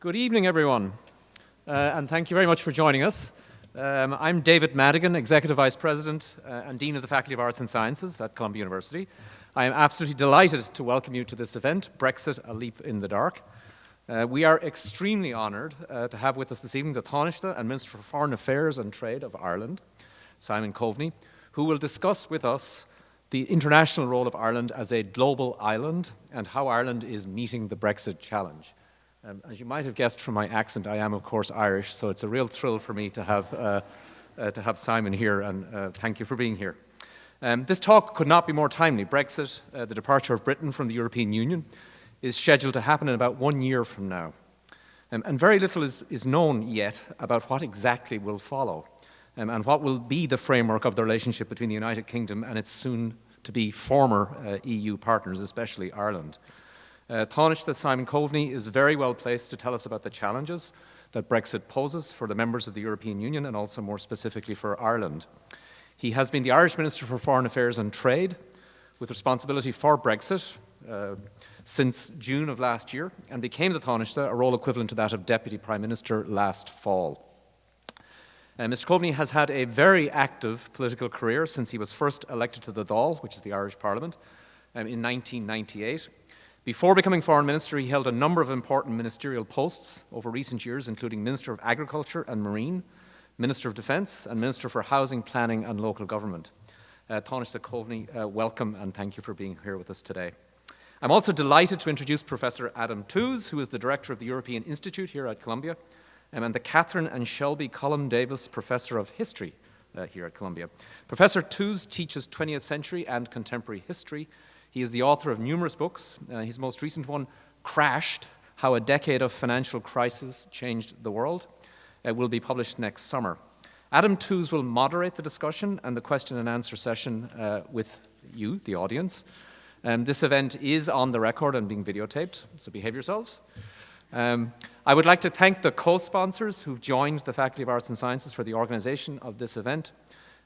Good evening, everyone, and thank you very much for joining us. I'm David Madigan, Executive Vice President and Dean of the Faculty of Arts and Sciences at Columbia University. I am absolutely delighted to welcome you to this event, Brexit, A Leap in the Dark. We are extremely honoured to have with us this evening the Taoiseach and Minister for Foreign Affairs and Trade of Ireland, Simon Coveney, who will discuss with us the international role of Ireland as a global island and how Ireland is meeting the Brexit challenge. As you might have guessed from my accent, I am, of course, Irish, so it's a real thrill for me to have Simon here, and thank you for being here. This talk could not be more timely. Brexit, the departure of Britain from the European Union, is scheduled to happen in about 1 year from now. And very little is known yet about what exactly will follow, and what will be the framework of the relationship between the United Kingdom and its soon-to-be former EU partners, especially Ireland. Taoiseach Simon Coveney is very well placed to tell us about the challenges that Brexit poses for the members of the European Union and also more specifically for Ireland. He has been the Irish Minister for Foreign Affairs and Trade with responsibility for Brexit since June of last year and became the Taoiseach, a role equivalent to that of Deputy Prime Minister last fall. Mr Coveney has had a very active political career since he was first elected to the Dáil, which is the Irish Parliament, in 1998. Before becoming Foreign Minister, he held a number of important ministerial posts over recent years, including Minister of Agriculture and Marine, Minister of Defence, and Minister for Housing, Planning and Local Government. Taoiseach Coveney, welcome and thank you for being here with us today. I'm also delighted to introduce Professor Adam Tooze, who is the Director of the European Institute here at Columbia, and the Catherine and Shelby Cullum Davis Professor of History here at Columbia. Professor Tooze teaches 20th century and contemporary history. He is the author of numerous books. His most recent one, Crashed, How a Decade of Financial Crisis Changed the World, will be published next summer. Adam Tooze will moderate the discussion and the question and answer session with you, the audience. This event is on the record and being videotaped, so behave yourselves. I would like to thank the co-sponsors who've joined the Faculty of Arts and Sciences for the organisation of this event,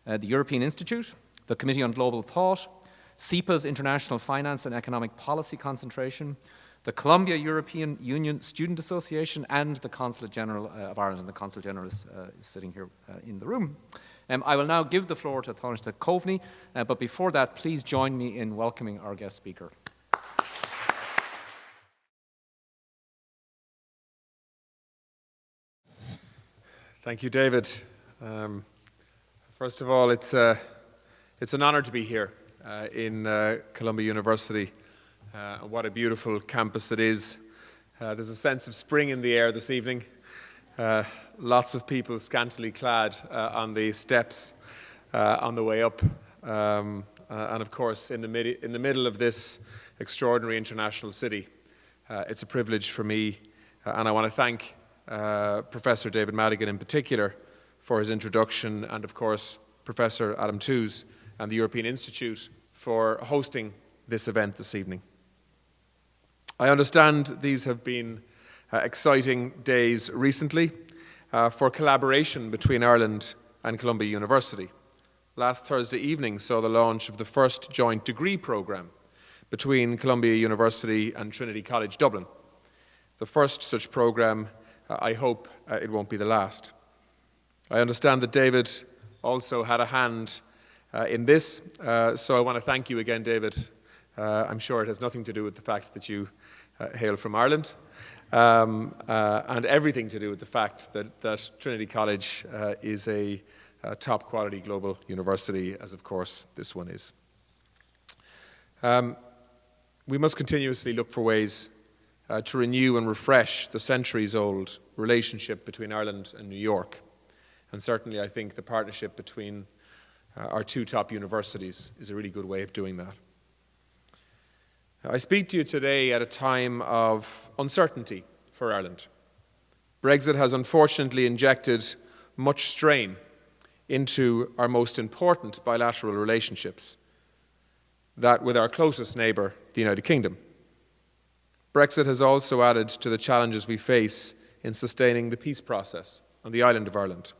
the European Institute, the Committee on Global Thought, SIPA's International Finance and Economic Policy Concentration, the Columbia European Union Student Association, and the Consulate General of Ireland. The Consul General is sitting here in the room. I will now give the floor to Taoiseach Coveney, but before that, please join me in welcoming our guest speaker. Thank you, David. First of all, it's an honour to be here in Columbia University. What a beautiful campus it is. There's a sense of spring in the air this evening. Lots of people scantily clad on the steps on the way up. And of course, in the middle of this extraordinary international city. It's a privilege for me, and I want to thank Professor David Madigan in particular for his introduction, and of course Professor Adam Tooze and the European Institute for hosting this event this evening. I understand these have been exciting days recently for collaboration between Ireland and Columbia University. Last Thursday evening saw the launch of the first joint degree programme between Columbia University and Trinity College Dublin. The first such programme. I hope it won't be the last. I understand that David also had a hand in this, so I want to thank you again, David. I'm sure it has nothing to do with the fact that you hail from Ireland, and everything to do with the fact that Trinity College is a top quality global university, as of course this one is. We must continuously look for ways to renew and refresh the centuries-old relationship between Ireland and New York. And certainly I think the partnership between our two top universities is a really good way of doing that. I speak to you today at a time of uncertainty for Ireland. Brexit has unfortunately injected much strain into our most important bilateral relationships, that with our closest neighbour, the United Kingdom. Brexit has also added to the challenges we face in sustaining the peace process on the island of Ireland,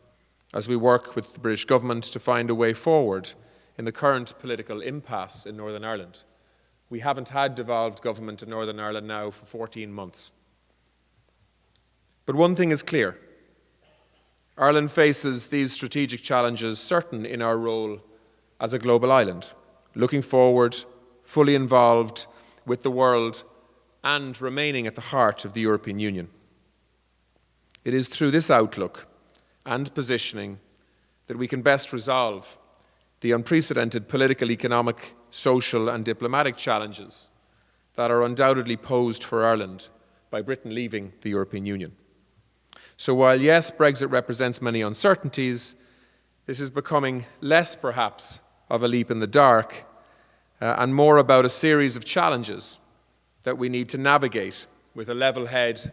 as we work with the British government to find a way forward in the current political impasse in Northern Ireland. We haven't had devolved government in Northern Ireland now for 14 months. But one thing is clear. Ireland faces these strategic challenges certain in our role as a global island, looking forward, fully involved with the world and remaining at the heart of the European Union. It is through this outlook and positioning that we can best resolve the unprecedented political, economic, social and diplomatic challenges that are undoubtedly posed for Ireland by Britain leaving the European Union. So while, yes, Brexit represents many uncertainties, this is becoming less, perhaps, of a leap in the dark and more about a series of challenges that we need to navigate with a level head,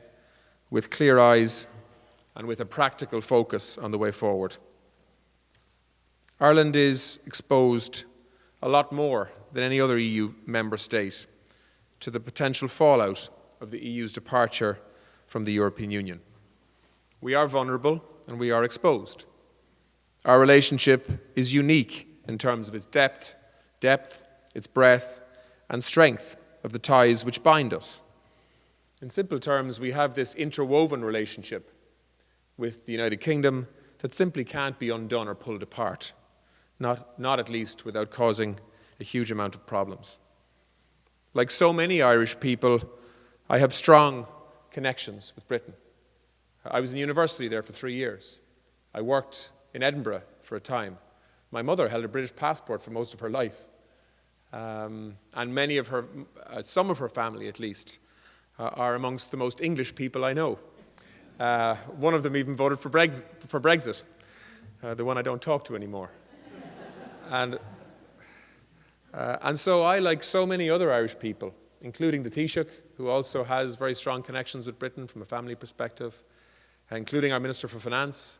with clear eyes, and with a practical focus on the way forward. Ireland is exposed a lot more than any other EU member state to the potential fallout of the EU's departure from the European Union. We are vulnerable and we are exposed. Our relationship is unique in terms of its depth, its breadth, and strength of the ties which bind us. In simple terms, we have this interwoven relationship with the United Kingdom that simply can't be undone or pulled apart, not at least without causing a huge amount of problems. Like so many Irish people, I have strong connections with Britain. I was in university there for 3 years. I worked in Edinburgh for a time. My mother held a British passport for most of her life. And many of her, some of her family at least, are amongst the most English people I know. One of them even voted for Brexit, the one I don't talk to anymore. And so I, like so many other Irish people, including the Taoiseach, who also has very strong connections with Britain from a family perspective, including our Minister for Finance,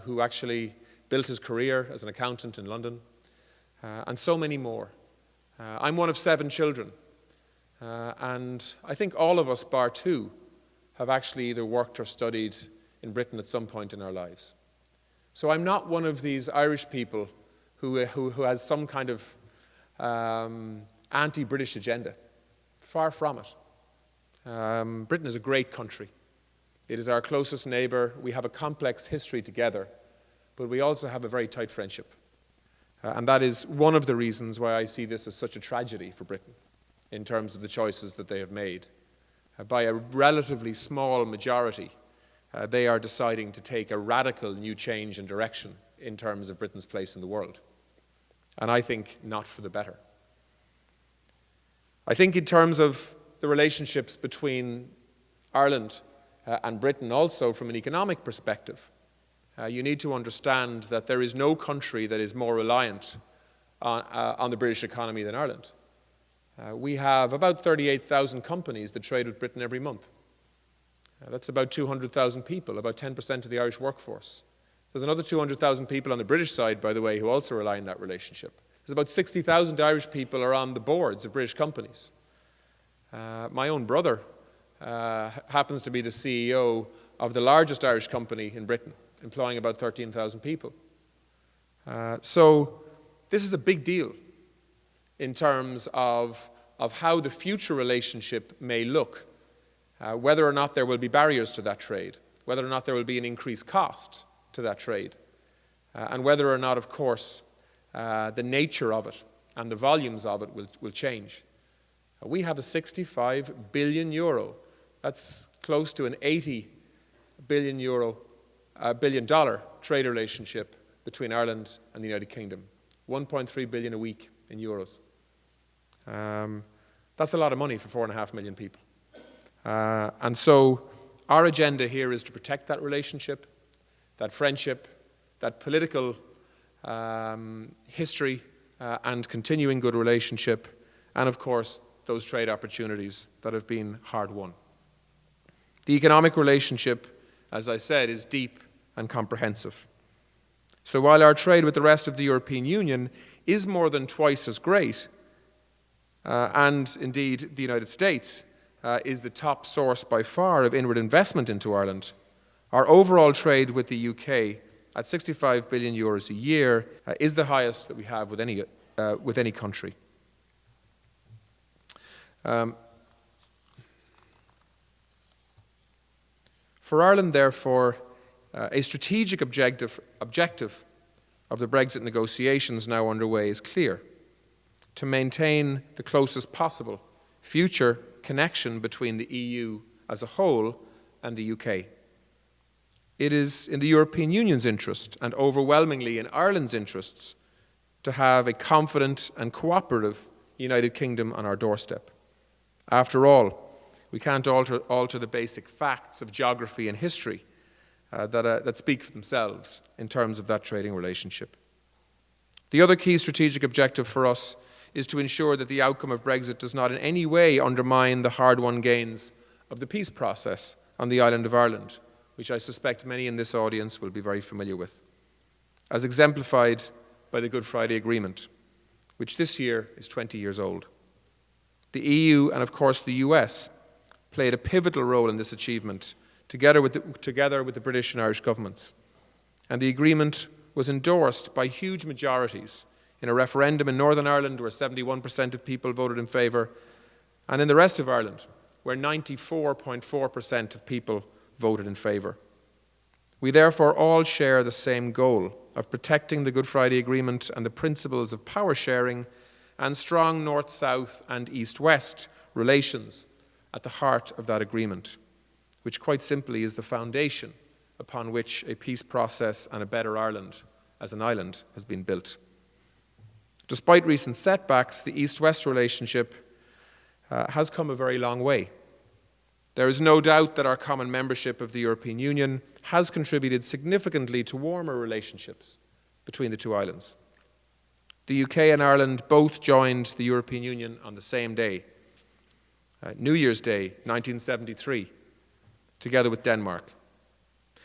who actually built his career as an accountant in London, and so many more. I'm one of 7 children, and I think all of us, bar 2, have actually either worked or studied in Britain at some point in our lives. So I'm not one of these Irish people who has some kind of anti-British agenda. Far from it. Britain is a great country. It is our closest neighbour. We have a complex history together, but we also have a very tight friendship. And that is one of the reasons why I see this as such a tragedy for Britain in terms of the choices that they have made. By a relatively small majority, they are deciding to take a radical new change in direction in terms of Britain's place in the world. And I think not for the better. I think in terms of the relationships between Ireland and Britain also from an economic perspective, you need to understand that there is no country that is more reliant on the British economy than Ireland. We have about 38,000 companies that trade with Britain every month. That's about 200,000 people, about 10% of the Irish workforce. There's another 200,000 people on the British side, by the way, who also rely on that relationship. There's about 60,000 Irish people are on the boards of British companies. My own brother happens to be the CEO of the largest Irish company in Britain, employing about 13,000 people. So this is a big deal in terms of how the future relationship may look, whether or not there will be barriers to that trade, whether or not there will be an increased cost to that trade, and whether or not, of course, the nature of it and the volumes of it will change. We have a 65 billion euro, that's close to an 80 billion dollar trade relationship between Ireland and the United Kingdom. 1.3 billion a week in euros. That's a lot of money for 4.5 million people. And so our agenda here is to protect that relationship, that friendship, that political history and continuing good relationship, and of course those trade opportunities that have been hard won. The economic relationship, as I said, is deep and comprehensive. So while our trade with the rest of the European Union is more than twice as great, and indeed the United States is the top source by far of inward investment into Ireland, our overall trade with the UK at 65 billion euros a year is the highest that we have with any country. For Ireland, therefore, a strategic objective of the Brexit negotiations now underway is clear: to maintain the closest possible future connection between the EU as a whole and the UK. It is in the European Union's interest, and overwhelmingly in Ireland's interests, to have a confident and cooperative United Kingdom on our doorstep. After all, we can't alter the basic facts of geography and history that speak for themselves in terms of that trading relationship. The other key strategic objective for us is to ensure that the outcome of Brexit does not in any way undermine the hard-won gains of the peace process on the island of Ireland, which I suspect many in this audience will be very familiar with, as exemplified by the Good Friday Agreement, which this year is 20 years old. The EU and, of course, the US played a pivotal role in this achievement, together with the British and Irish governments. And the agreement was endorsed by huge majorities in a referendum in Northern Ireland, where 71% of people voted in favour, and in the rest of Ireland, where 94.4% of people voted in favour. We therefore all share the same goal of protecting the Good Friday Agreement and the principles of power sharing and strong north-south and east-west relations at the heart of that agreement, which quite simply is the foundation upon which a peace process and a better Ireland as an island has been built. Despite recent setbacks, the east-west relationship has come a very long way. There is no doubt that our common membership of the European Union has contributed significantly to warmer relationships between the two islands. The UK and Ireland both joined the European Union on the same day, New Year's Day, 1973, together with Denmark.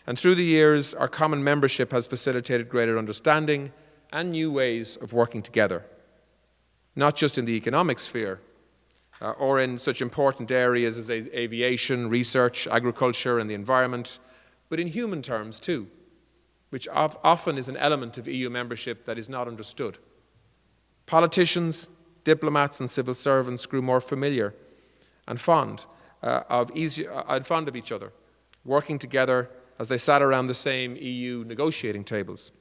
And through the years, our common membership has facilitated greater understanding and new ways of working together, not just in the economic sphere, or in such important areas as aviation, research, agriculture, and the environment, but in human terms too, which often is an element of EU membership that is not understood. Politicians, diplomats, and civil servants grew more familiar and fond of each other, working together as they sat around the same EU negotiating tables.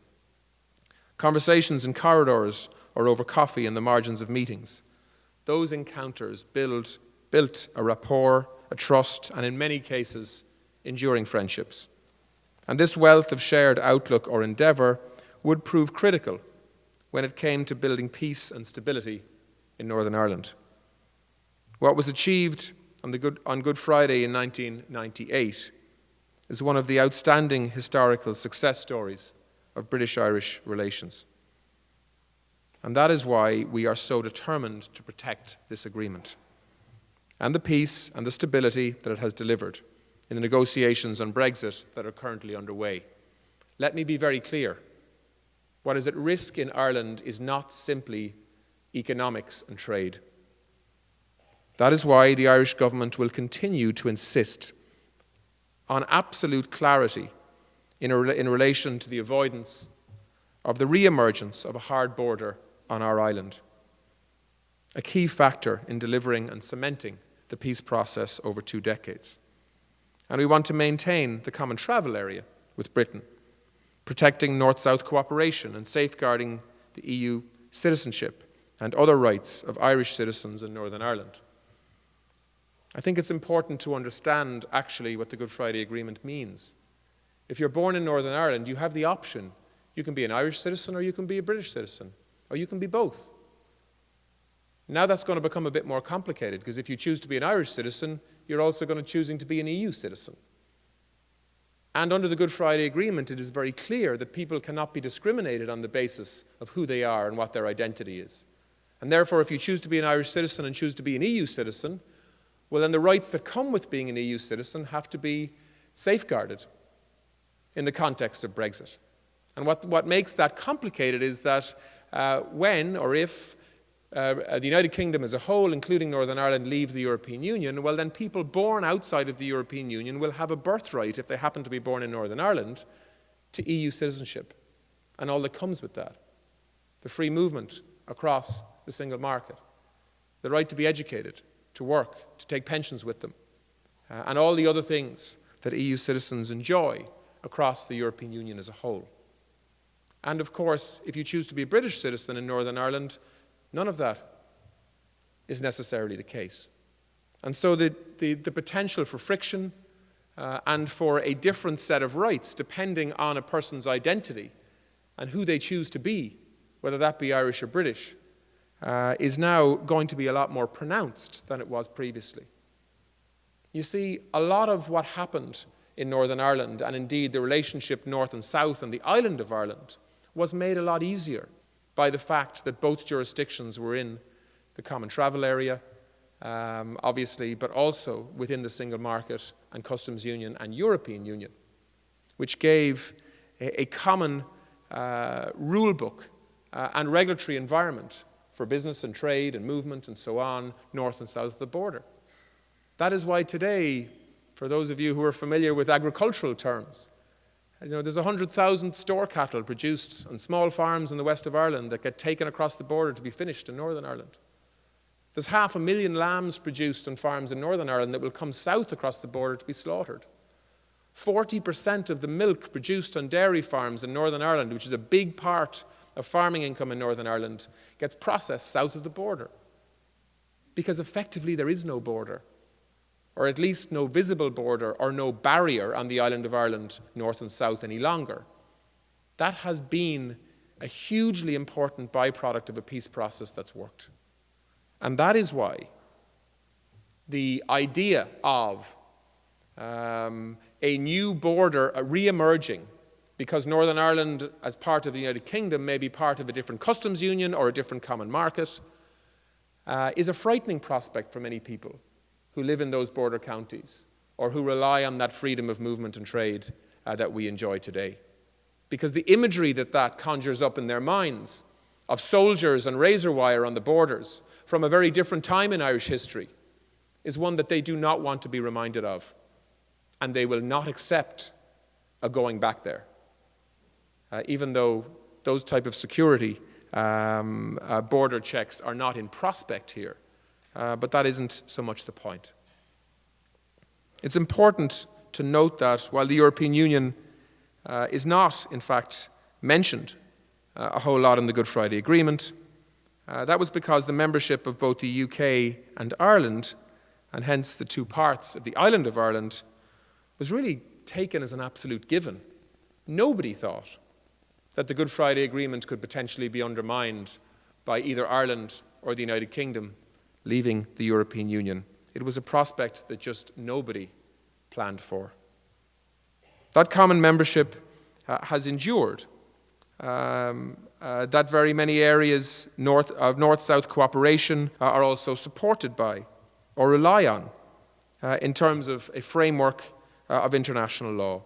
Conversations in corridors or over coffee in the margins of meetings. Those encounters built a rapport, a trust, and in many cases, enduring friendships. And this wealth of shared outlook or endeavour would prove critical when it came to building peace and stability in Northern Ireland. What was achieved on Good Friday in 1998 is one of the outstanding historical success stories of British-Irish relations. And that is why we are so determined to protect this agreement and the peace and the stability that it has delivered in the negotiations on Brexit that are currently underway. Let me be very clear. What is at risk in Ireland is not simply economics and trade. That is why the Irish government will continue to insist on absolute clarity in relation to the avoidance of the re-emergence of a hard border on our island, a key factor in delivering and cementing the peace process over 2 decades. And we want to maintain the common travel area with Britain, protecting North-South cooperation and safeguarding the EU citizenship and other rights of Irish citizens in Northern Ireland. I think it's important to understand actually what the Good Friday Agreement means. If you're born in Northern Ireland, you have the option. You can be an Irish citizen or you can be a British citizen, or you can be both. Now that's going to become a bit more complicated, because if you choose to be an Irish citizen, you're also going to choosing to be an EU citizen. And under the Good Friday Agreement, it is very clear that people cannot be discriminated on the basis of who they are and what their identity is. And therefore, if you choose to be an Irish citizen and choose to be an EU citizen, well, then the rights that come with being an EU citizen have to be safeguarded in the context of Brexit. And what makes that complicated is that when or if the United Kingdom as a whole, including Northern Ireland, leave the European Union, well, then people born outside of the European Union will have a birthright, if they happen to be born in Northern Ireland, to EU citizenship and all that comes with that. The free movement across the single market, the right to be educated, to work, to take pensions with them, and all the other things that EU citizens enjoy across the European Union as a whole. And of course, if you choose to be a British citizen in Northern Ireland, none of that is necessarily the case. And so the potential for friction and for a different set of rights depending on a person's identity and who they choose to be, whether that be Irish or British, is now going to be a lot more pronounced than it was previously. You see, a lot of what happened in Northern Ireland, and indeed the relationship north and south and the island of Ireland, was made a lot easier by the fact that both jurisdictions were in the common travel area, obviously, but also within the single market and customs union and European Union, which gave a common rule book and regulatory environment for business and trade and movement and so on, north and south of the border. That is why today, for those of you who are familiar with agricultural terms, there's 100,000 store cattle produced on small farms in the west of Ireland that get taken across the border to be finished in Northern Ireland. There's 500,000 lambs produced on farms in Northern Ireland that will come south across the border to be slaughtered. 40% of the milk produced on dairy farms in Northern Ireland, which is a big part of farming income in Northern Ireland, gets processed south of the border. Because effectively there is no border, or at least no visible border or no barrier on the island of Ireland, north and south, any longer. That has been a hugely important byproduct of a peace process that's worked. And that is why the idea of a new border re-emerging, because Northern Ireland, as part of the United Kingdom, may be part of a different customs union or a different common market, is a frightening prospect for many people who live in those border counties or who rely on that freedom of movement and trade that we enjoy today. Because the imagery that conjures up in their minds of soldiers and razor wire on the borders from a very different time in Irish history is one that they do not want to be reminded of, and they will not accept a going back there, even though those type of security border checks are not in prospect here. But that isn't so much the point. It's important to note that while the European Union is not, in fact, mentioned a whole lot in the Good Friday Agreement, that was because the membership of both the UK and Ireland, and hence the two parts of the island of Ireland, was really taken as an absolute given. Nobody thought that the Good Friday Agreement could potentially be undermined by either Ireland or the United Kingdom leaving the European Union. It was a prospect that just nobody planned for. That common membership has endured. That very many areas of north-south cooperation are also supported by or rely on in terms of a framework of international law.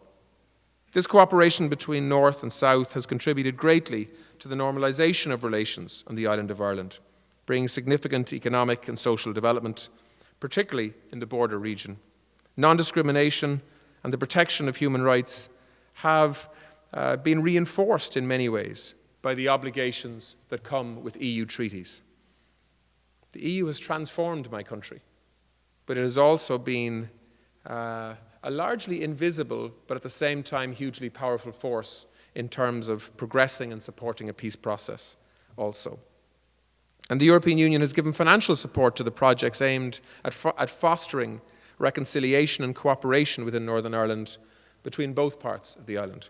This cooperation between North and South has contributed greatly to the normalisation of relations on the island of Ireland, bringing significant economic and social development, particularly in the border region. Non-discrimination and the protection of human rights have been reinforced in many ways by the obligations that come with EU treaties. The EU has transformed my country, but it has also been a largely invisible, but at the same time hugely powerful force in terms of progressing and supporting a peace process also. And the European Union has given financial support to the projects aimed at fostering reconciliation and cooperation within Northern Ireland between both parts of the island.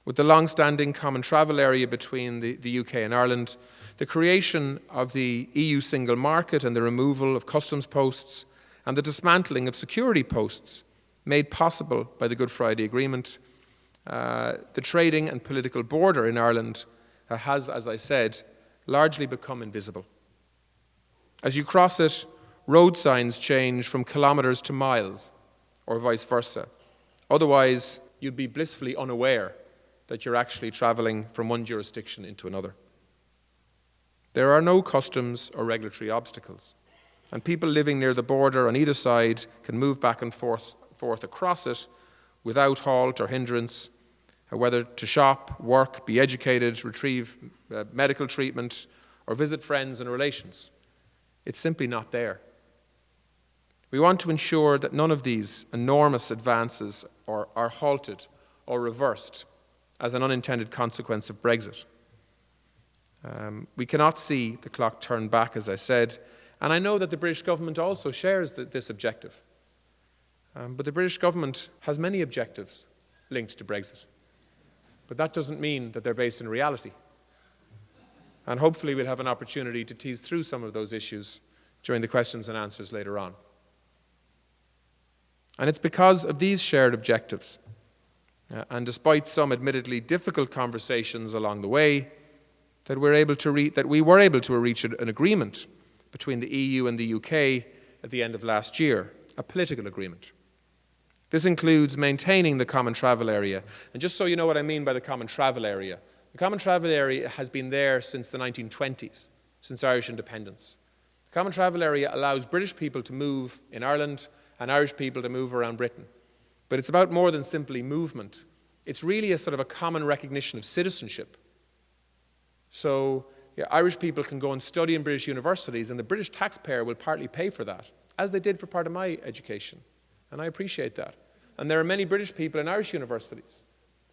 With the long-standing common travel area between the UK and Ireland, the creation of the EU single market and the removal of customs posts and the dismantling of security posts made possible by the Good Friday Agreement, the trading and political border in Ireland has, as I said, largely become invisible. As you cross it, road signs change from kilometres to miles, or vice versa. Otherwise, you'd be blissfully unaware that you're actually travelling from one jurisdiction into another. There are no customs or regulatory obstacles, and people living near the border on either side can move back and forth across it without halt or hindrance, whether to shop, work, be educated, retrieve medical treatment, or visit friends and relations. It's simply not there. We want to ensure that none of these enormous advances are halted or reversed as an unintended consequence of Brexit. We cannot see the clock turn back, as I said, and I know that the British government also shares this objective. But the British government has many objectives linked to Brexit. But that doesn't mean that they're based in reality. And hopefully we'll have an opportunity to tease through some of those issues during the questions and answers later on. And it's because of these shared objectives, and despite some admittedly difficult conversations along the way, that we were able to reach an agreement between the EU and the UK at the end of last year, a political agreement. This includes maintaining the common travel area. And just so you know what I mean by the common travel area, the common travel area has been there since the 1920s, since Irish independence. The common travel area allows British people to move in Ireland and Irish people to move around Britain. But it's about more than simply movement. It's really a sort of a common recognition of citizenship. So Irish people can go and study in British universities, and the British taxpayer will partly pay for that, as they did for part of my education. And I appreciate that. And there are many British people in Irish universities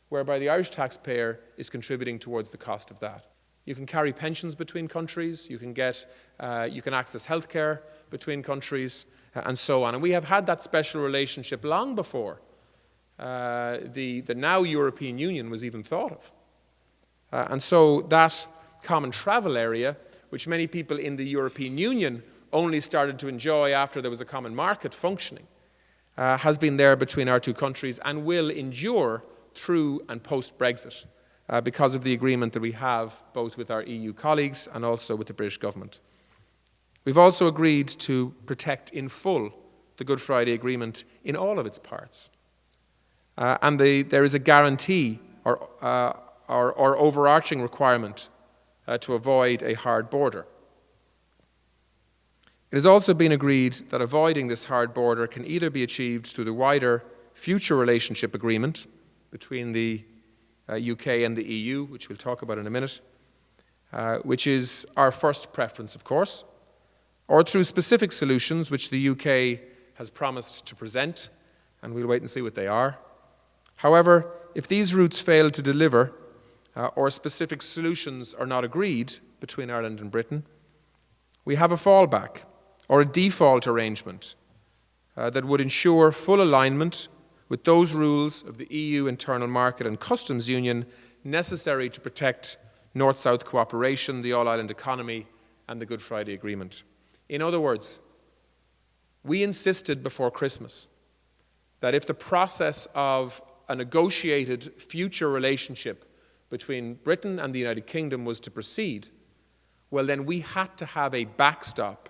whereby the Irish taxpayer is contributing towards the cost of that. You can carry pensions between countries, you can access healthcare between countries, and so on. And we have had that special relationship long before the now European Union was even thought of. And so that common travel area, which many people in the European Union only started to enjoy after there was a common market functioning, has been there between our two countries and will endure through and post-Brexit because of the agreement that we have both with our EU colleagues and also with the British government. We've also agreed to protect in full the Good Friday Agreement in all of its parts. And there is a guarantee or overarching requirement to avoid a hard border. It has also been agreed that avoiding this hard border can either be achieved through the wider future relationship agreement between the UK and the EU, which we'll talk about in a minute, which is our first preference, of course, or through specific solutions which the UK has promised to present, and we'll wait and see what they are. However, if these routes fail to deliver, or specific solutions are not agreed between Ireland and Britain, we have a fallback or a default arrangement that would ensure full alignment with those rules of the EU Internal Market and Customs Union necessary to protect North-South cooperation, the all-island economy, and the Good Friday Agreement. In other words, we insisted before Christmas that if the process of a negotiated future relationship between Britain and the United Kingdom was to proceed, well then we had to have a backstop,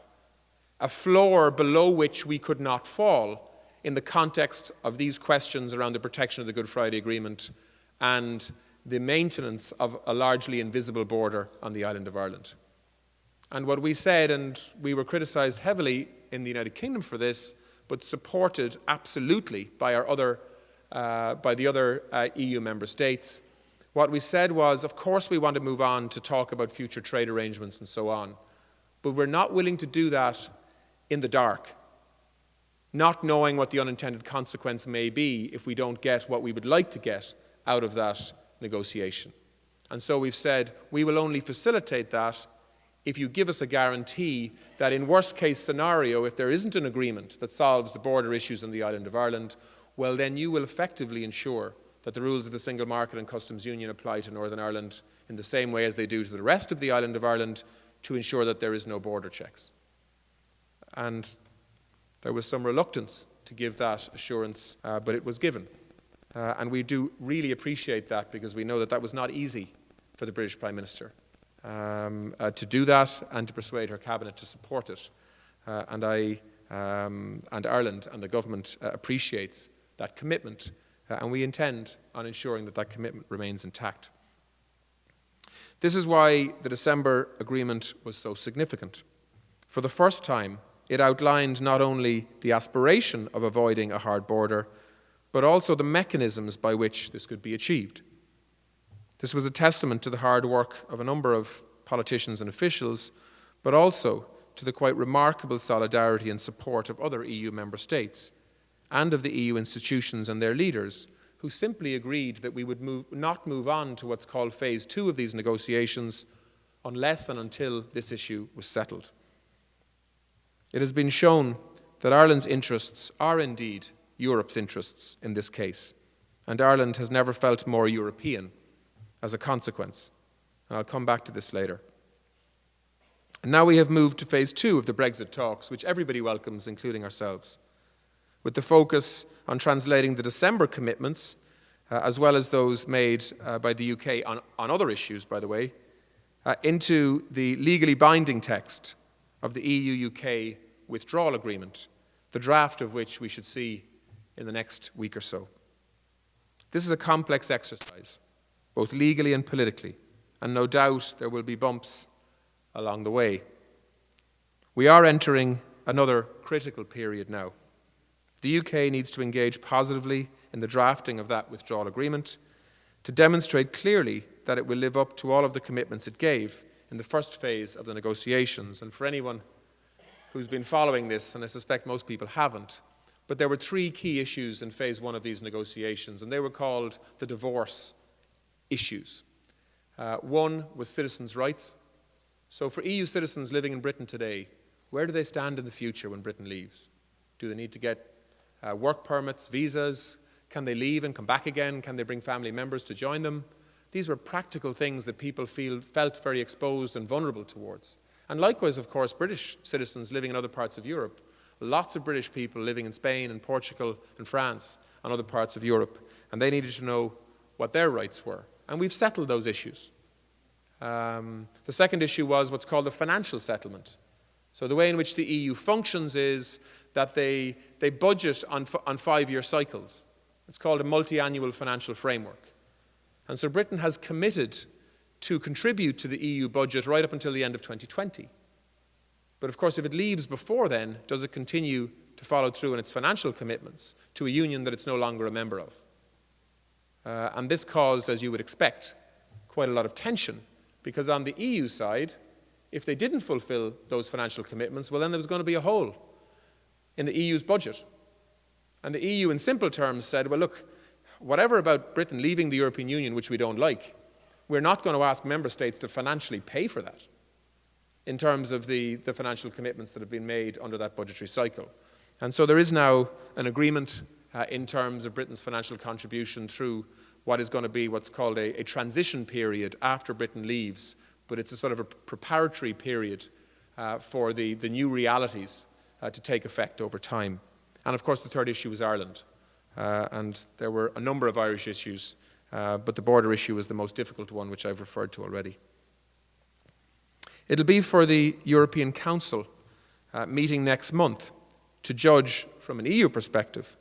a floor below which we could not fall in the context of these questions around the protection of the Good Friday Agreement and the maintenance of a largely invisible border on the island of Ireland. And what we said, and we were criticised heavily in the United Kingdom for this, but supported absolutely by the other EU member states. What we said was, of course we want to move on to talk about future trade arrangements and so on, but we're not willing to do that in the dark, not knowing what the unintended consequence may be if we don't get what we would like to get out of that negotiation. And so we've said, we will only facilitate that if you give us a guarantee that in worst case scenario, if there isn't an agreement that solves the border issues on the island of Ireland, well then you will effectively ensure that the rules of the single market and customs union apply to Northern Ireland in the same way as they do to the rest of the island of Ireland to ensure that there is no border checks. And there was some reluctance to give that assurance, but it was given. And we do really appreciate that because we know that that was not easy for the British Prime Minister to do that and to persuade her cabinet to support it. And Ireland and the government appreciates that commitment, and we intend on ensuring that that commitment remains intact. This is why the December agreement was so significant. For the first time, it outlined not only the aspiration of avoiding a hard border, but also the mechanisms by which this could be achieved. This was a testament to the hard work of a number of politicians and officials, but also to the quite remarkable solidarity and support of other EU member states and of the EU institutions and their leaders, who simply agreed that we would not move on to what's called phase 2 of these negotiations unless and until this issue was settled. It has been shown that Ireland's interests are indeed Europe's interests in this case, and Ireland has never felt more European as a consequence. And I'll come back to this later. And now we have moved to phase 2 of the Brexit talks, which everybody welcomes, including ourselves, with the focus on translating the December commitments, as well as those made by the UK on other issues, by the way, into the legally binding text of the EU-UK withdrawal agreement, the draft of which we should see in the next week or so. This is a complex exercise, both legally and politically, and no doubt there will be bumps along the way. We are entering another critical period now. The UK needs to engage positively in the drafting of that withdrawal agreement to demonstrate clearly that it will live up to all of the commitments it gave in the first phase of the negotiations. And for anyone who's been following this, and I suspect most people haven't, but there were 3 key issues in phase 1 of these negotiations, and they were called the divorce issues. One was citizens' rights. So for EU citizens living in Britain today, where do they stand in the future when Britain leaves? Do they need to get work permits, visas? Can they leave and come back again? Can they bring family members to join them? These were practical things that people felt very exposed and vulnerable towards. And likewise, of course, British citizens living in other parts of Europe. Lots of British people living in Spain and Portugal and France and other parts of Europe. And they needed to know what their rights were. And we've settled those issues. The second issue was what's called the financial settlement. So the way in which the EU functions is that they budget on 5-year cycles. It's called a multi-annual financial framework. And so Britain has committed to contribute to the EU budget right up until the end of 2020. But of course, if it leaves before then, does it continue to follow through on its financial commitments to a union that it's no longer a member of? And this caused, as you would expect, quite a lot of tension, because on the EU side, if they didn't fulfill those financial commitments, well, then there was going to be a hole in the EU's budget. And the EU, in simple terms, said, well, look, whatever about Britain leaving the European Union, which we don't like, we're not going to ask member states to financially pay for that in terms of the financial commitments that have been made under that budgetary cycle. And so there is now an agreement in terms of Britain's financial contribution through what is going to be what's called a transition period after Britain leaves, but it's a sort of a preparatory period for the new realities to take effect over time. And of course, the third issue was Ireland. And there were a number of Irish issues, but the border issue was the most difficult one, which I've referred to already. It'll be for the European Council meeting next month to judge, from an EU perspective,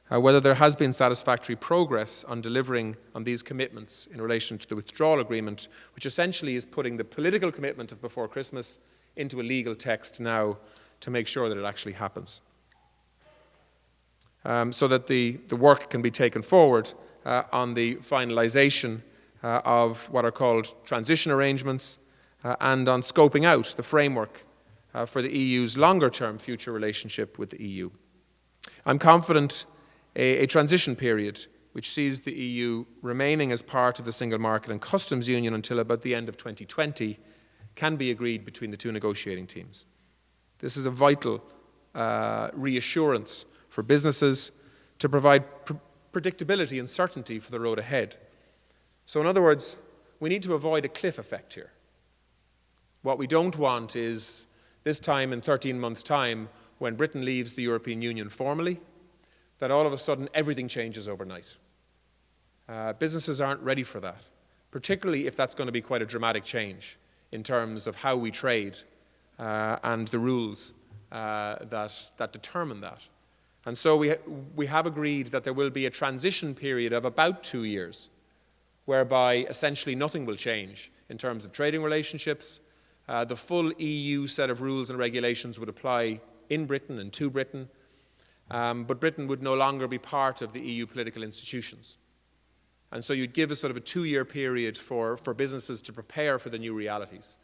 whether there has been satisfactory progress on delivering on these commitments in relation to the withdrawal agreement, which essentially is putting the political commitment of before Christmas into a legal text now to make sure that it actually happens. So that the work can be taken forward on the finalisation of what are called transition arrangements and on scoping out the framework for the EU's longer-term future relationship with the EU. I'm confident a transition period which sees the EU remaining as part of the single market and customs union until about the end of 2020 can be agreed between the two negotiating teams. This is a vital reassurance for businesses to provide predictability and certainty for the road ahead. So in other words, we need to avoid a cliff effect here. What we don't want is this time in 13 months' time, when Britain leaves the European Union formally, that all of a sudden everything changes overnight. Businesses aren't ready for that, particularly if that's going to be quite a dramatic change in terms of how we trade and the rules that determine that. And so we have agreed that there will be a transition period of about 2 years, whereby essentially nothing will change in terms of trading relationships. The full EU set of rules and regulations would apply in Britain and to Britain, but Britain would no longer be part of the EU political institutions. And so you'd give a sort of a 2-year period for businesses to prepare for the new realities.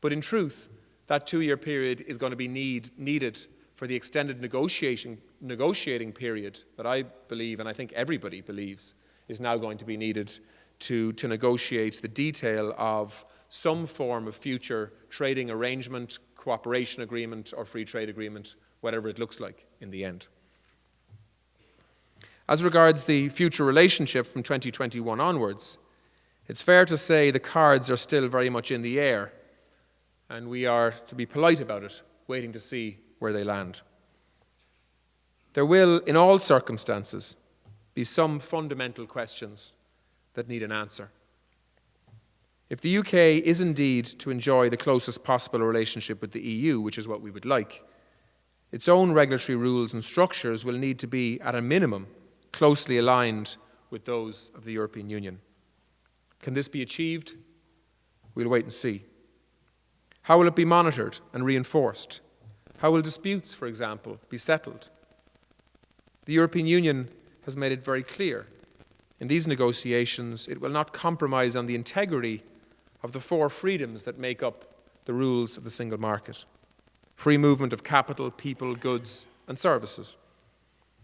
But in truth, That 2-year period is going to be needed for the extended negotiating period that I believe, and I think everybody believes, is now going to be needed to negotiate the detail of some form of future trading arrangement, cooperation agreement, or free trade agreement, whatever it looks like in the end. As regards the future relationship from 2021 onwards, it's fair to say the cards are still very much in the air, and we are, to be polite about it, waiting to see where they land. There will, in all circumstances, be some fundamental questions that need an answer. If the UK is indeed to enjoy the closest possible relationship with the EU, which is what we would like, its own regulatory rules and structures will need to be, at a minimum, closely aligned with those of the European Union. Can this be achieved? We'll wait and see. How will it be monitored and reinforced? How will disputes, for example, be settled? The European Union has made it very clear in these negotiations it will not compromise on the integrity of the 4 freedoms that make up the rules of the single market: free movement of capital, people, goods, and services,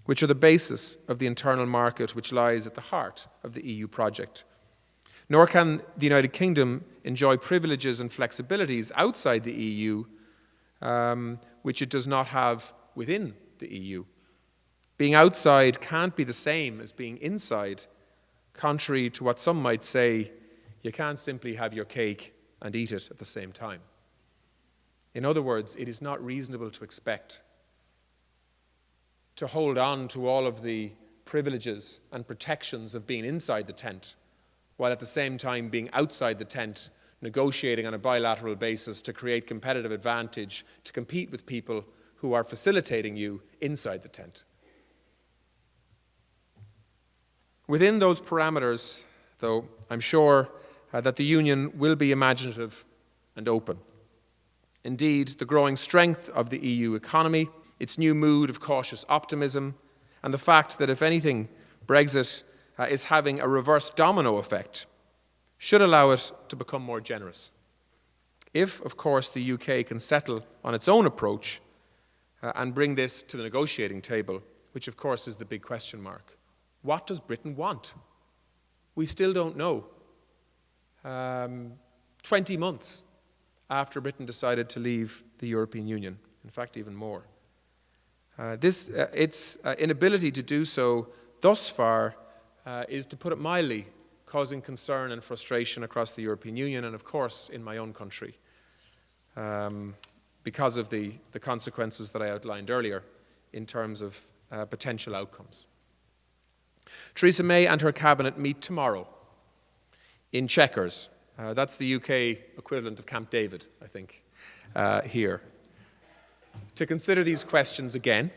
which are the basis of the internal market which lies at the heart of the EU project. Nor can the United Kingdom enjoy privileges and flexibilities outside the EU which it does not have within the EU. Being outside can't be the same as being inside. Contrary to what some might say, you can't simply have your cake and eat it at the same time. In other words, it is not reasonable to expect to hold on to all of the privileges and protections of being inside the tent, while at the same time being outside the tent, negotiating on a bilateral basis to create competitive advantage, to compete with people who are facilitating you inside the tent. Within those parameters, though, I'm sure that the Union will be imaginative and open. Indeed, the growing strength of the EU economy, its new mood of cautious optimism, and the fact that, if anything, Brexit is having a reverse domino effect, should allow it to become more generous. If, of course, the UK can settle on its own approach and bring this to the negotiating table, which, of course, is the big question mark. What does Britain want? We still don't know. 20 months after Britain decided to leave the European Union, in fact, even more. Its inability to do so thus far is, to put it mildly, causing concern and frustration across the European Union and, of course, in my own country, because of the consequences that I outlined earlier in terms of potential outcomes. Theresa May and her cabinet meet tomorrow in Chequers. That's the UK equivalent of Camp David, I think, here, to consider these questions again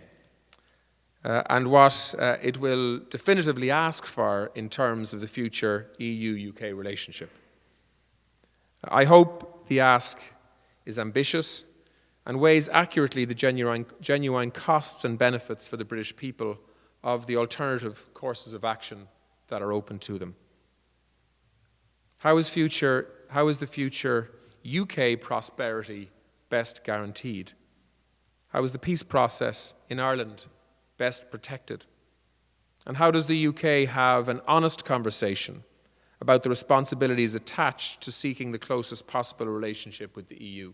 and what it will definitively ask for in terms of the future EU-UK relationship. I hope the ask is ambitious and weighs accurately the genuine costs and benefits for the British people of the alternative courses of action that are open to them. How is the future UK prosperity best guaranteed? How is the peace process in Ireland best protected? And how does the UK have an honest conversation about the responsibilities attached to seeking the closest possible relationship with the EU?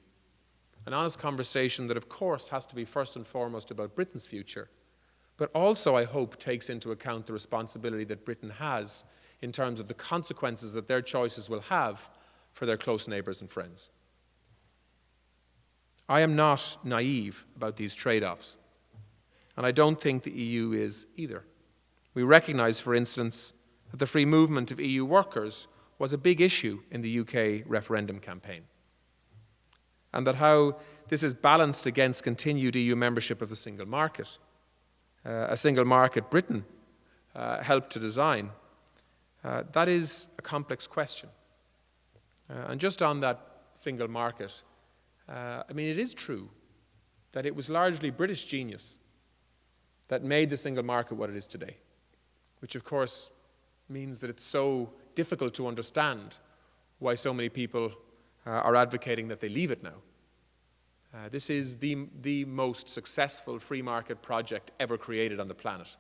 An honest conversation that, of course, has to be first and foremost about Britain's future, but also, I hope, takes into account the responsibility that Britain has in terms of the consequences that their choices will have for their close neighbours and friends. I am not naive about these trade-offs, and I don't think the EU is either. We recognise, for instance, that the free movement of EU workers was a big issue in the UK referendum campaign, and that how this is balanced against continued EU membership of the single market, a single market Britain helped to design, that is a complex question. And just on that single market, it is true that it was largely British genius that made the single market what it is today, which of course means that it's so difficult to understand why so many people are advocating that they leave it now. This is the most successful free market project ever created on the planet.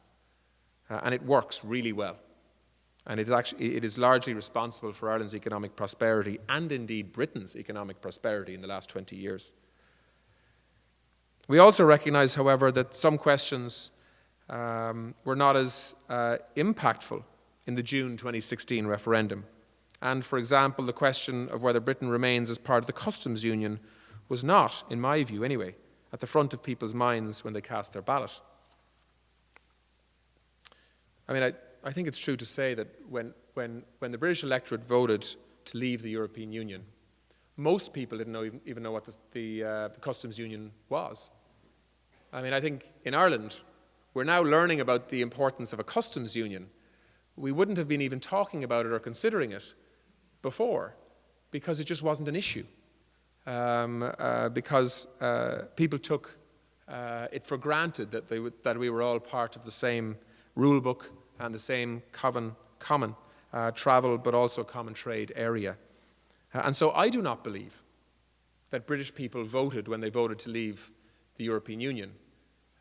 And it works really well. And it is largely responsible for Ireland's economic prosperity and indeed Britain's economic prosperity in the last 20 years. We also recognise, however, that some questions were not as impactful in the June 2016 referendum. And, for example, the question of whether Britain remains as part of the customs union was not, in my view anyway, at the front of people's minds when they cast their ballot. I mean, I think it's true to say that when the British electorate voted to leave the European Union, most people didn't even know what the customs union was. I mean, I think in Ireland, we're now learning about the importance of a customs union. We wouldn't have been even talking about it or considering it before because it just wasn't an issue. Because people took it for granted that we were all part of the same rule book and the same common travel but also common trade area. And so I do not believe that British people voted when they voted to leave the European Union,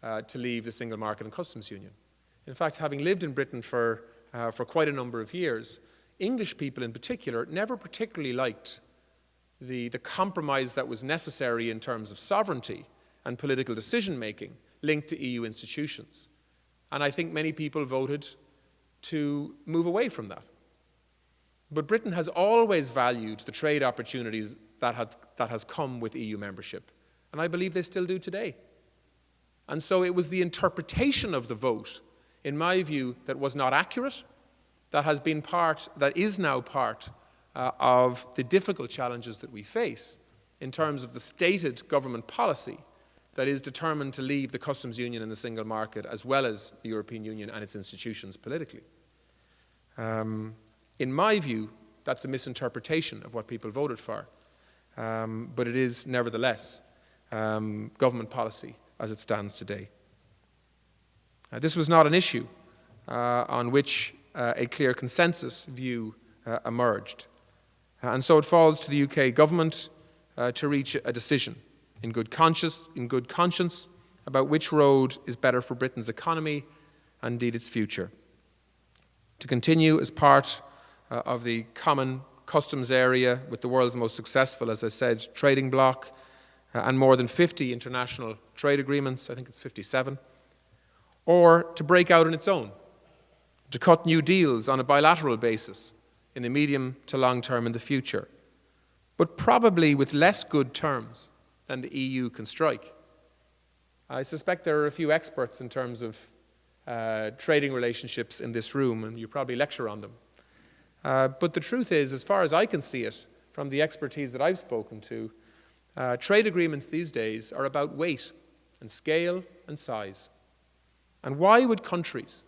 to leave the single market and customs union. In fact, having lived in Britain for quite a number of years, English people in particular never particularly liked the compromise that was necessary in terms of sovereignty and political decision-making linked to EU institutions. And I think many people voted to move away from that. But Britain has always valued the trade opportunities that has come with EU membership. And I believe they still do today. And so it was the interpretation of the vote, in my view, that was not accurate, that is now part of the difficult challenges that we face in terms of the stated government policy that is determined to leave the customs union and the single market as well as the European Union and its institutions politically. In my view, that's a misinterpretation of what people voted for, but it is nevertheless government policy as it stands today. This was not an issue on which a clear consensus view emerged. And so it falls to the UK government to reach a decision in good conscience about which road is better for Britain's economy and indeed its future. To continue as part of the common customs area with the world's most successful, as I said, trading bloc and more than 50 international trade agreements, I think it's 57, or to break out on its own, to cut new deals on a bilateral basis in the medium to long term in the future, but probably with less good terms than the EU can strike. I suspect there are a few experts in terms of trading relationships in this room, and you probably lecture on them. But the truth is, as far as I can see it, from the expertise that I've spoken to, trade agreements these days are about weight and scale and size. And why would countries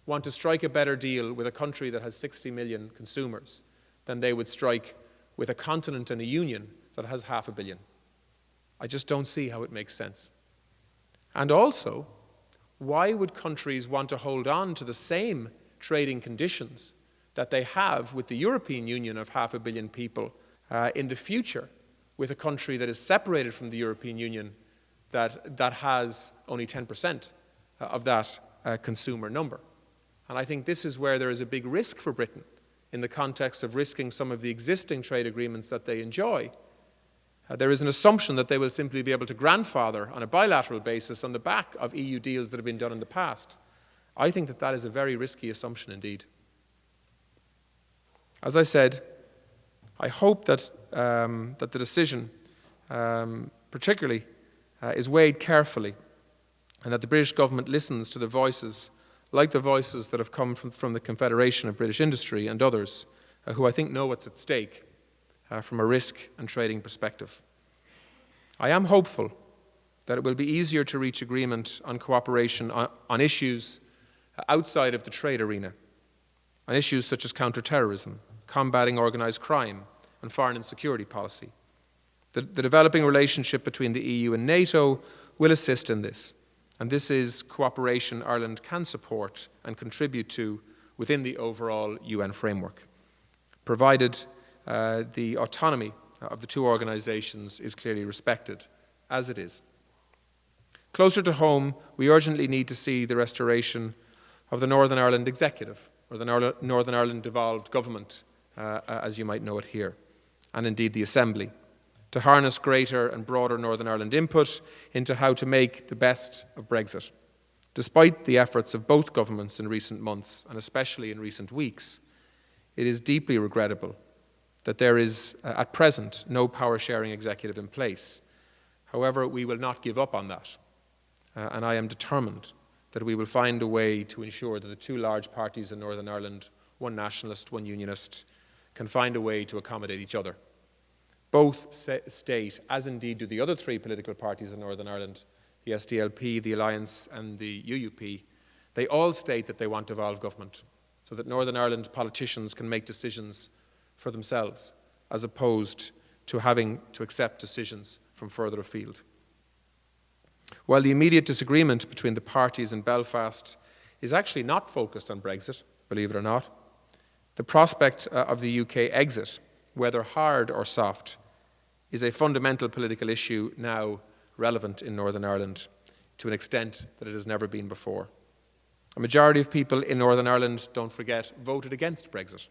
want to strike a better deal with a country that has 60 million consumers than they would strike with a continent and a union that has 500 million? I just don't see how it makes sense. And also, why would countries want to hold on to the same trading conditions that they have with the European Union of 500 million people in the future with a country that is separated from the European Union that has only 10% of that consumer number? And I think this is where there is a big risk for Britain in the context of risking some of the existing trade agreements that they enjoy. There is an assumption that they will simply be able to grandfather on a bilateral basis on the back of EU deals that have been done in the past. I think that is a very risky assumption indeed. As I said, I hope that the decision particularly is weighed carefully and that the British government listens to the voices, like the voices that have come from the Confederation of British Industry and others, who I think know what's at stake from a risk and trading perspective. I am hopeful that it will be easier to reach agreement on cooperation on issues outside of the trade arena, on issues such as counter-terrorism, combating organised crime, and foreign and security policy. The developing relationship between the EU and NATO will assist in this, and this is cooperation Ireland can support and contribute to within the overall UN framework, provided the autonomy of the two organisations is clearly respected as it is. Closer to home, we urgently need to see the restoration of the Northern Ireland Executive, or the Northern Ireland Devolved Government, as you might know it here, and indeed the Assembly, to harness greater and broader Northern Ireland input into how to make the best of Brexit. Despite the efforts of both governments in recent months, and especially in recent weeks, it is deeply regrettable that there is, at present, no power-sharing executive in place. However, we will not give up on that, and I am determined that we will find a way to ensure that the two large parties in Northern Ireland, one nationalist, one unionist, can find a way to accommodate each other. Both state, as indeed do the other three political parties in Northern Ireland, the SDLP, the Alliance and the UUP, they all state that they want devolved government so that Northern Ireland politicians can make decisions for themselves as opposed to having to accept decisions from further afield. While the immediate disagreement between the parties in Belfast is actually not focused on Brexit, believe it or not, the prospect of the UK exit, whether hard or soft, is a fundamental political issue now relevant in Northern Ireland to an extent that it has never been before. A majority of people in Northern Ireland, don't forget, voted against Brexit.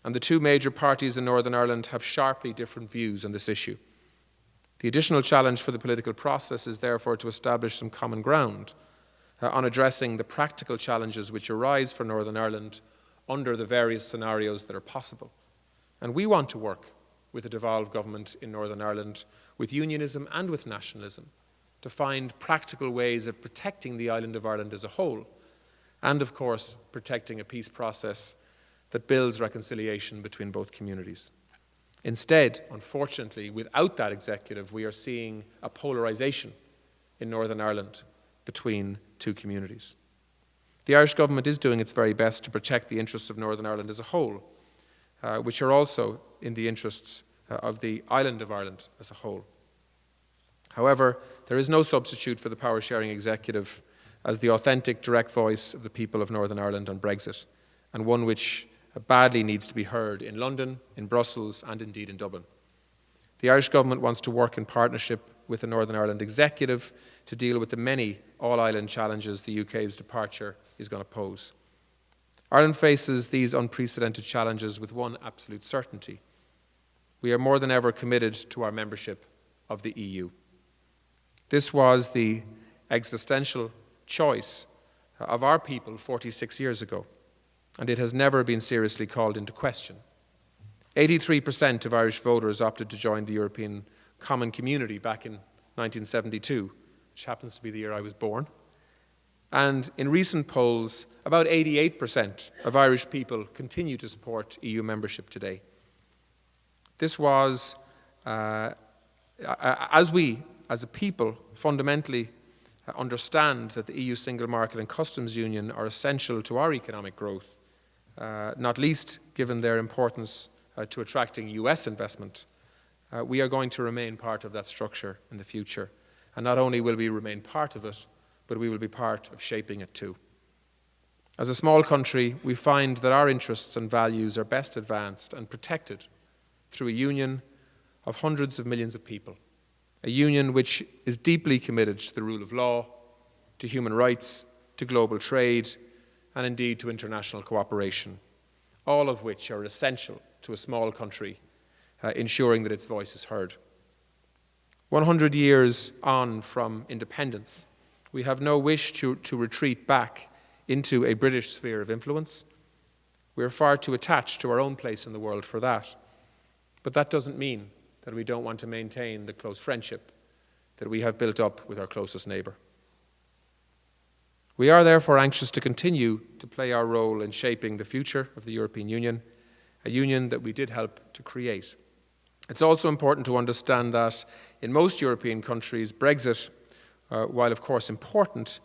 And the two major parties in Northern Ireland have sharply different views on this issue. The additional challenge for the political process is therefore to establish some common ground on addressing the practical challenges which arise for Northern Ireland under the various scenarios that are possible. And we want to work with a devolved government in Northern Ireland, with unionism and with nationalism, to find practical ways of protecting the island of Ireland as a whole, and of course, protecting a peace process that builds reconciliation between both communities. Instead, unfortunately, without that executive, we are seeing a polarisation in Northern Ireland between two communities. The Irish government is doing its very best to protect the interests of Northern Ireland as a whole, which are also in the interests of the island of Ireland as a whole. However, there is no substitute for the power-sharing executive as the authentic, direct voice of the people of Northern Ireland on Brexit, and one which badly needs to be heard in London, in Brussels, and indeed in Dublin. The Irish government wants to work in partnership with the Northern Ireland executive to deal with the many all-island challenges the UK's departure is going to pose. Ireland faces these unprecedented challenges with one absolute certainty. We are more than ever committed to our membership of the EU. This was the existential choice of our people 46 years ago, and it has never been seriously called into question. 83% of Irish voters opted to join the European Common Community back in 1972, which happens to be the year I was born. And in recent polls, about 88% of Irish people continue to support EU membership today. This was, as we, as a people, fundamentally understand that the EU single market and customs union are essential to our economic growth, not least given their importance to attracting US investment, we are going to remain part of that structure in the future. And not only will we remain part of it, but we will be part of shaping it too. As a small country, we find that our interests and values are best advanced and protected through a union of hundreds of millions of people, a union which is deeply committed to the rule of law, to human rights, to global trade, and indeed to international cooperation, all of which are essential to a small country, ensuring that its voice is heard. 100 years on from independence, we have no wish to retreat back into a British sphere of influence. We are far too attached to our own place in the world for that. But that doesn't mean that we don't want to maintain the close friendship that we have built up with our closest neighbour. We are therefore anxious to continue to play our role in shaping the future of the European Union, a union that we did help to create. It's also important to understand that in most European countries, Brexit, while of course important,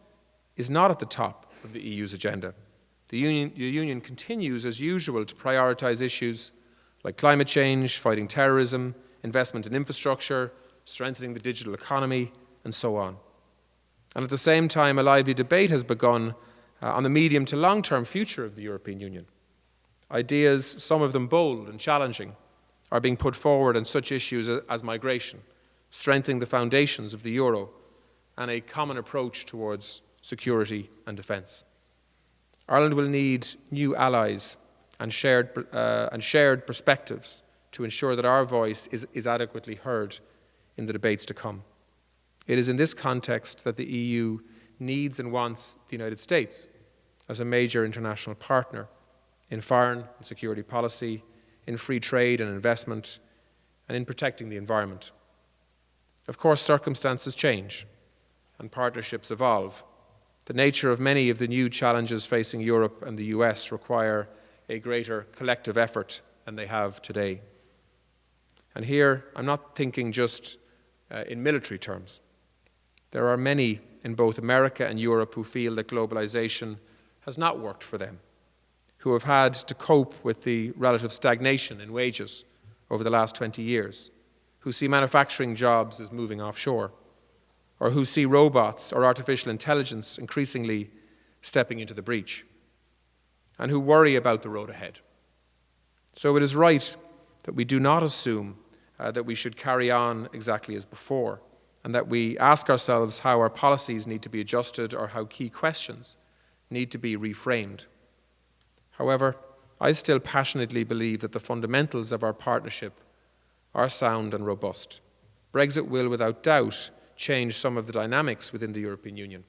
is not at the top of the EU's agenda. The Union continues, as usual, to prioritise issues like climate change, fighting terrorism, investment in infrastructure, strengthening the digital economy, and so on. And at the same time, a lively debate has begun on the medium to long-term future of the European Union. Ideas, some of them bold and challenging, are being put forward on such issues as migration, strengthening the foundations of the euro, and a common approach towards security and defence. Ireland will need new allies and shared perspectives to ensure that our voice is adequately heard in the debates to come. It is in this context that the EU needs and wants the United States as a major international partner in foreign and security policy, in free trade and investment, and in protecting the environment. Of course, circumstances change and partnerships evolve. The nature of many of the new challenges facing Europe and the US require a greater collective effort than they have today. And here, I'm not thinking just in military terms. There are many in both America and Europe who feel that globalization has not worked for them, who have had to cope with the relative stagnation in wages over the last 20 years, who see manufacturing jobs as moving offshore, or who see robots or artificial intelligence increasingly stepping into the breach, and who worry about the road ahead. So it is right that we do not assume that we should carry on exactly as before, and that we ask ourselves how our policies need to be adjusted or how key questions need to be reframed. However, I still passionately believe that the fundamentals of our partnership are sound and robust. Brexit will, without doubt, change some of the dynamics within the European Union.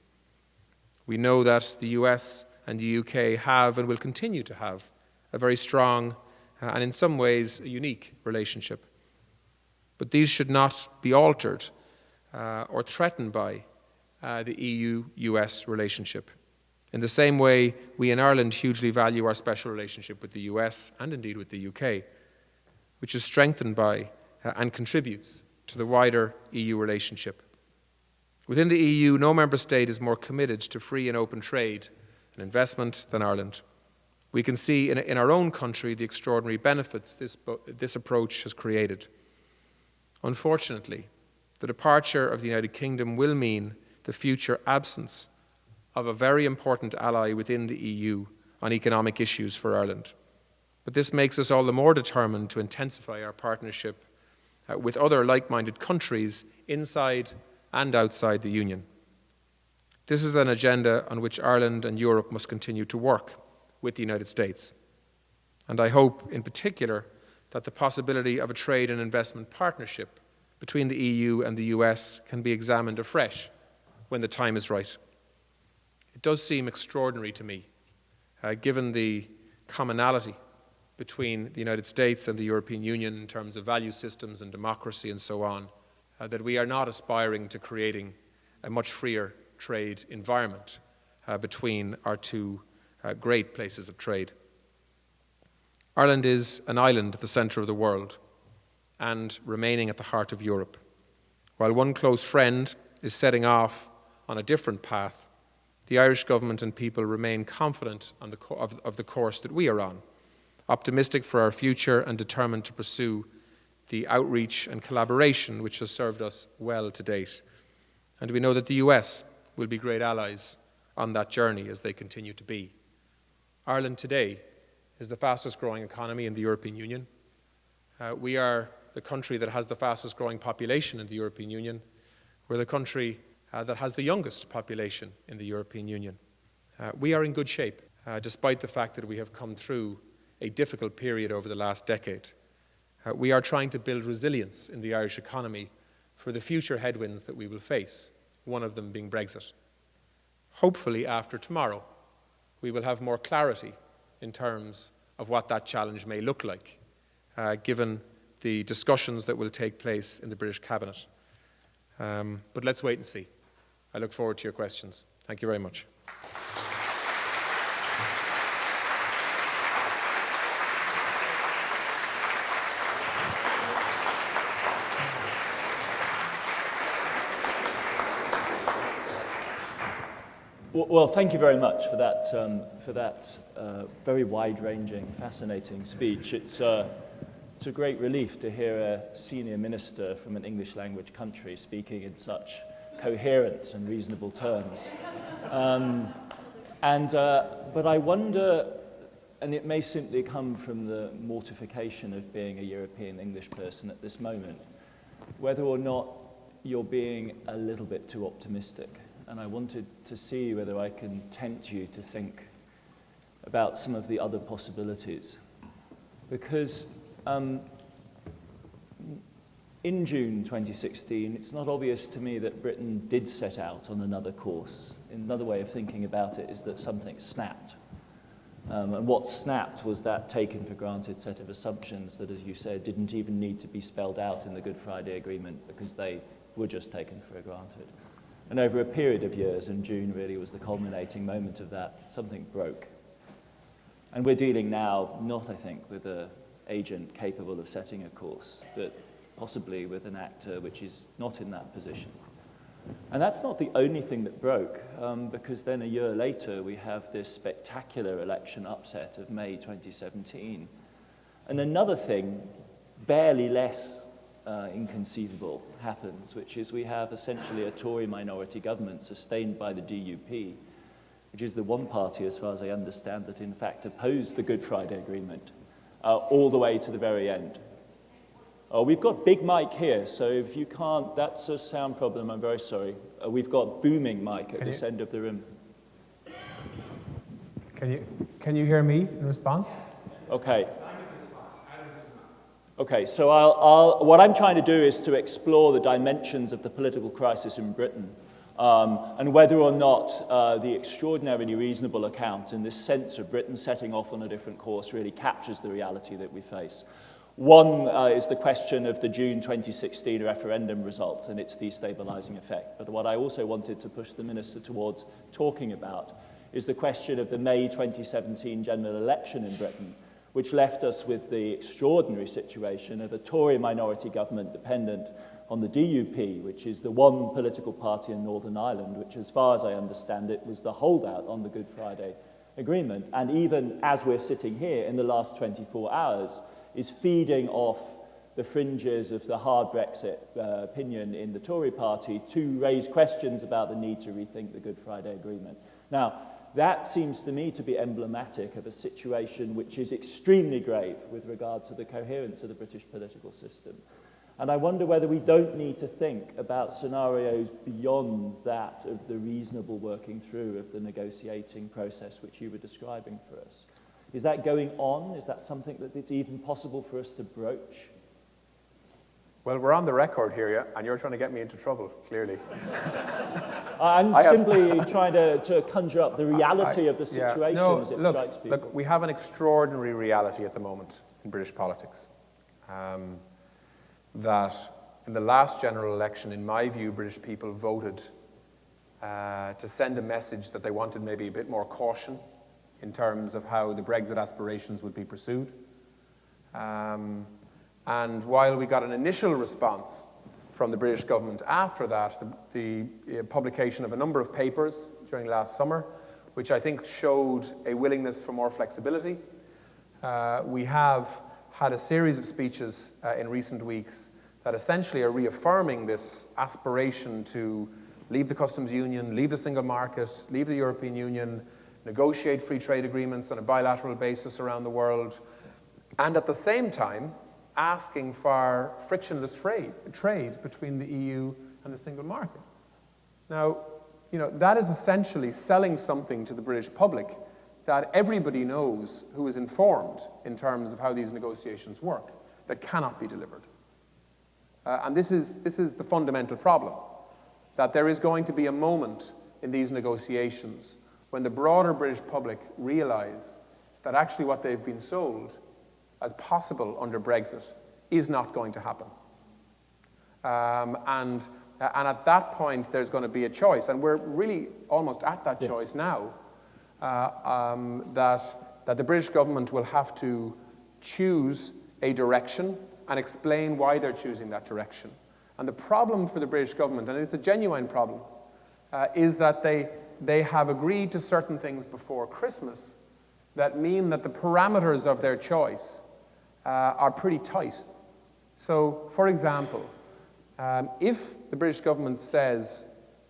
We know that the US and the UK have and will continue to have a very strong and in some ways a unique relationship. But these should not be altered or threatened by the EU-US relationship. In the same way, we in Ireland hugely value our special relationship with the US and indeed with the UK, which is strengthened by and contributes to the wider EU relationship. Within the EU, no member state is more committed to free and open trade and investment than Ireland. We can see in our own country the extraordinary benefits this approach has created. Unfortunately, the departure of the United Kingdom will mean the future absence of a very important ally within the EU on economic issues for Ireland. But this makes us all the more determined to intensify our partnership with other like-minded countries inside and outside the Union. This is an agenda on which Ireland and Europe must continue to work with the United States. And I hope, in particular, that the possibility of a trade and investment partnership between the EU and the US can be examined afresh when the time is right. It does seem extraordinary to me, given the commonality between the United States and the European Union in terms of value systems and democracy and so on, that we are not aspiring to creating a much freer trade environment between our two great places of trade. Ireland is an island at the centre of the world and remaining at the heart of Europe. While one close friend is setting off on a different path, the Irish government and people remain confident of the course that we are on, optimistic for our future and determined to pursue the outreach and collaboration which has served us well to date. And we know that the US will be great allies on that journey as they continue to be. Ireland today is the fastest growing economy in the European Union. We are the country that has the fastest growing population in the European Union. We're the country that has the youngest population in the European Union. We are in good shape, despite the fact that we have come through a difficult period over the last decade. We are trying to build resilience in the Irish economy for the future headwinds that we will face, one of them being Brexit. Hopefully, after tomorrow, we will have more clarity in terms of what that challenge may look like, given the discussions that will take place in the British Cabinet. But let's wait and see. I look forward to your questions. Thank you very much. Well, thank you very much for that very wide-ranging, fascinating speech. It's a great relief to hear a senior minister from an English-language country speaking in such coherent and reasonable terms. But I wonder, and it may simply come from the mortification of being a European English person at this moment, whether or not you're being a little bit too optimistic. And I wanted to see whether I can tempt you to think about some of the other possibilities. Because in June 2016, it's not obvious to me that Britain did set out on another course. Another way of thinking about it is that something snapped. And what snapped was that taken for granted set of assumptions that, as you said, didn't even need to be spelled out in the Good Friday Agreement because they were just taken for granted. And over a period of years, and June really was the culminating moment of that, something broke. And we're dealing now not, I think, with an agent capable of setting a course, but possibly with an actor which is not in that position. And that's not the only thing that broke, because then a year later we have this spectacular election upset of May 2017. And another thing, barely less inconceivable, happens, which is we have essentially a Tory minority government sustained by the DUP, which is the one party, as far as I understand, that in fact opposed the Good Friday Agreement all the way to the very end. Oh, we've got Big Mike here, so if you can't, that's a sound problem, I'm very sorry. We've got booming mic at this end of the room. Can you hear me in response? Okay. Okay, so what I'm trying to do is to explore the dimensions of the political crisis in Britain and whether or not the extraordinarily reasonable account in this sense of Britain setting off on a different course really captures the reality that we face. One is the question of the June 2016 referendum result and its destabilizing effect. But what I also wanted to push the Minister towards talking about is the question of the May 2017 general election in Britain, which left us with the extraordinary situation of a Tory minority government dependent on the DUP, which is the one political party in Northern Ireland, which, as far as I understand it, was the holdout on the Good Friday Agreement. And even as we're sitting here in the last 24 hours, is feeding off the fringes of the hard Brexit opinion in the Tory party to raise questions about the need to rethink the Good Friday Agreement. Now, that seems to me to be emblematic of a situation which is extremely grave with regard to the coherence of the British political system. And I wonder whether we don't need to think about scenarios beyond that of the reasonable working through of the negotiating process which you were describing for us. Is that going on? Is that something that it's even possible for us to broach? Well, we're on the record here, and you're trying to get me into trouble, clearly. I'm simply trying to conjure up the reality of the situation as it strikes people. Look, we have an extraordinary reality at the moment in British politics. That in the last general election, in my view, British people voted to send a message that they wanted maybe a bit more caution in terms of how the Brexit aspirations would be pursued. And while we got an initial response from the British government after that, the publication of a number of papers during last summer, which I think showed a willingness for more flexibility, we have had a series of speeches in recent weeks that essentially are reaffirming this aspiration to leave the customs union, leave the single market, leave the European Union, negotiate free trade agreements on a bilateral basis around the world, and at the same time asking for frictionless trade between the EU and the single market. Now, that is essentially selling something to the British public that everybody knows who is informed in terms of how these negotiations work, that cannot be delivered. And this is the fundamental problem, that there is going to be a moment in these negotiations when the broader British public realize that actually what they've been sold as possible under Brexit is not going to happen. And at that point, there's going to be a choice, and we're really almost at that choice now, that the British government will have to choose a direction and explain why they're choosing that direction. And the problem for the British government, and it's a genuine problem, is that they have agreed to certain things before Christmas that mean that the parameters of their choice are pretty tight. So, for example, if the British government says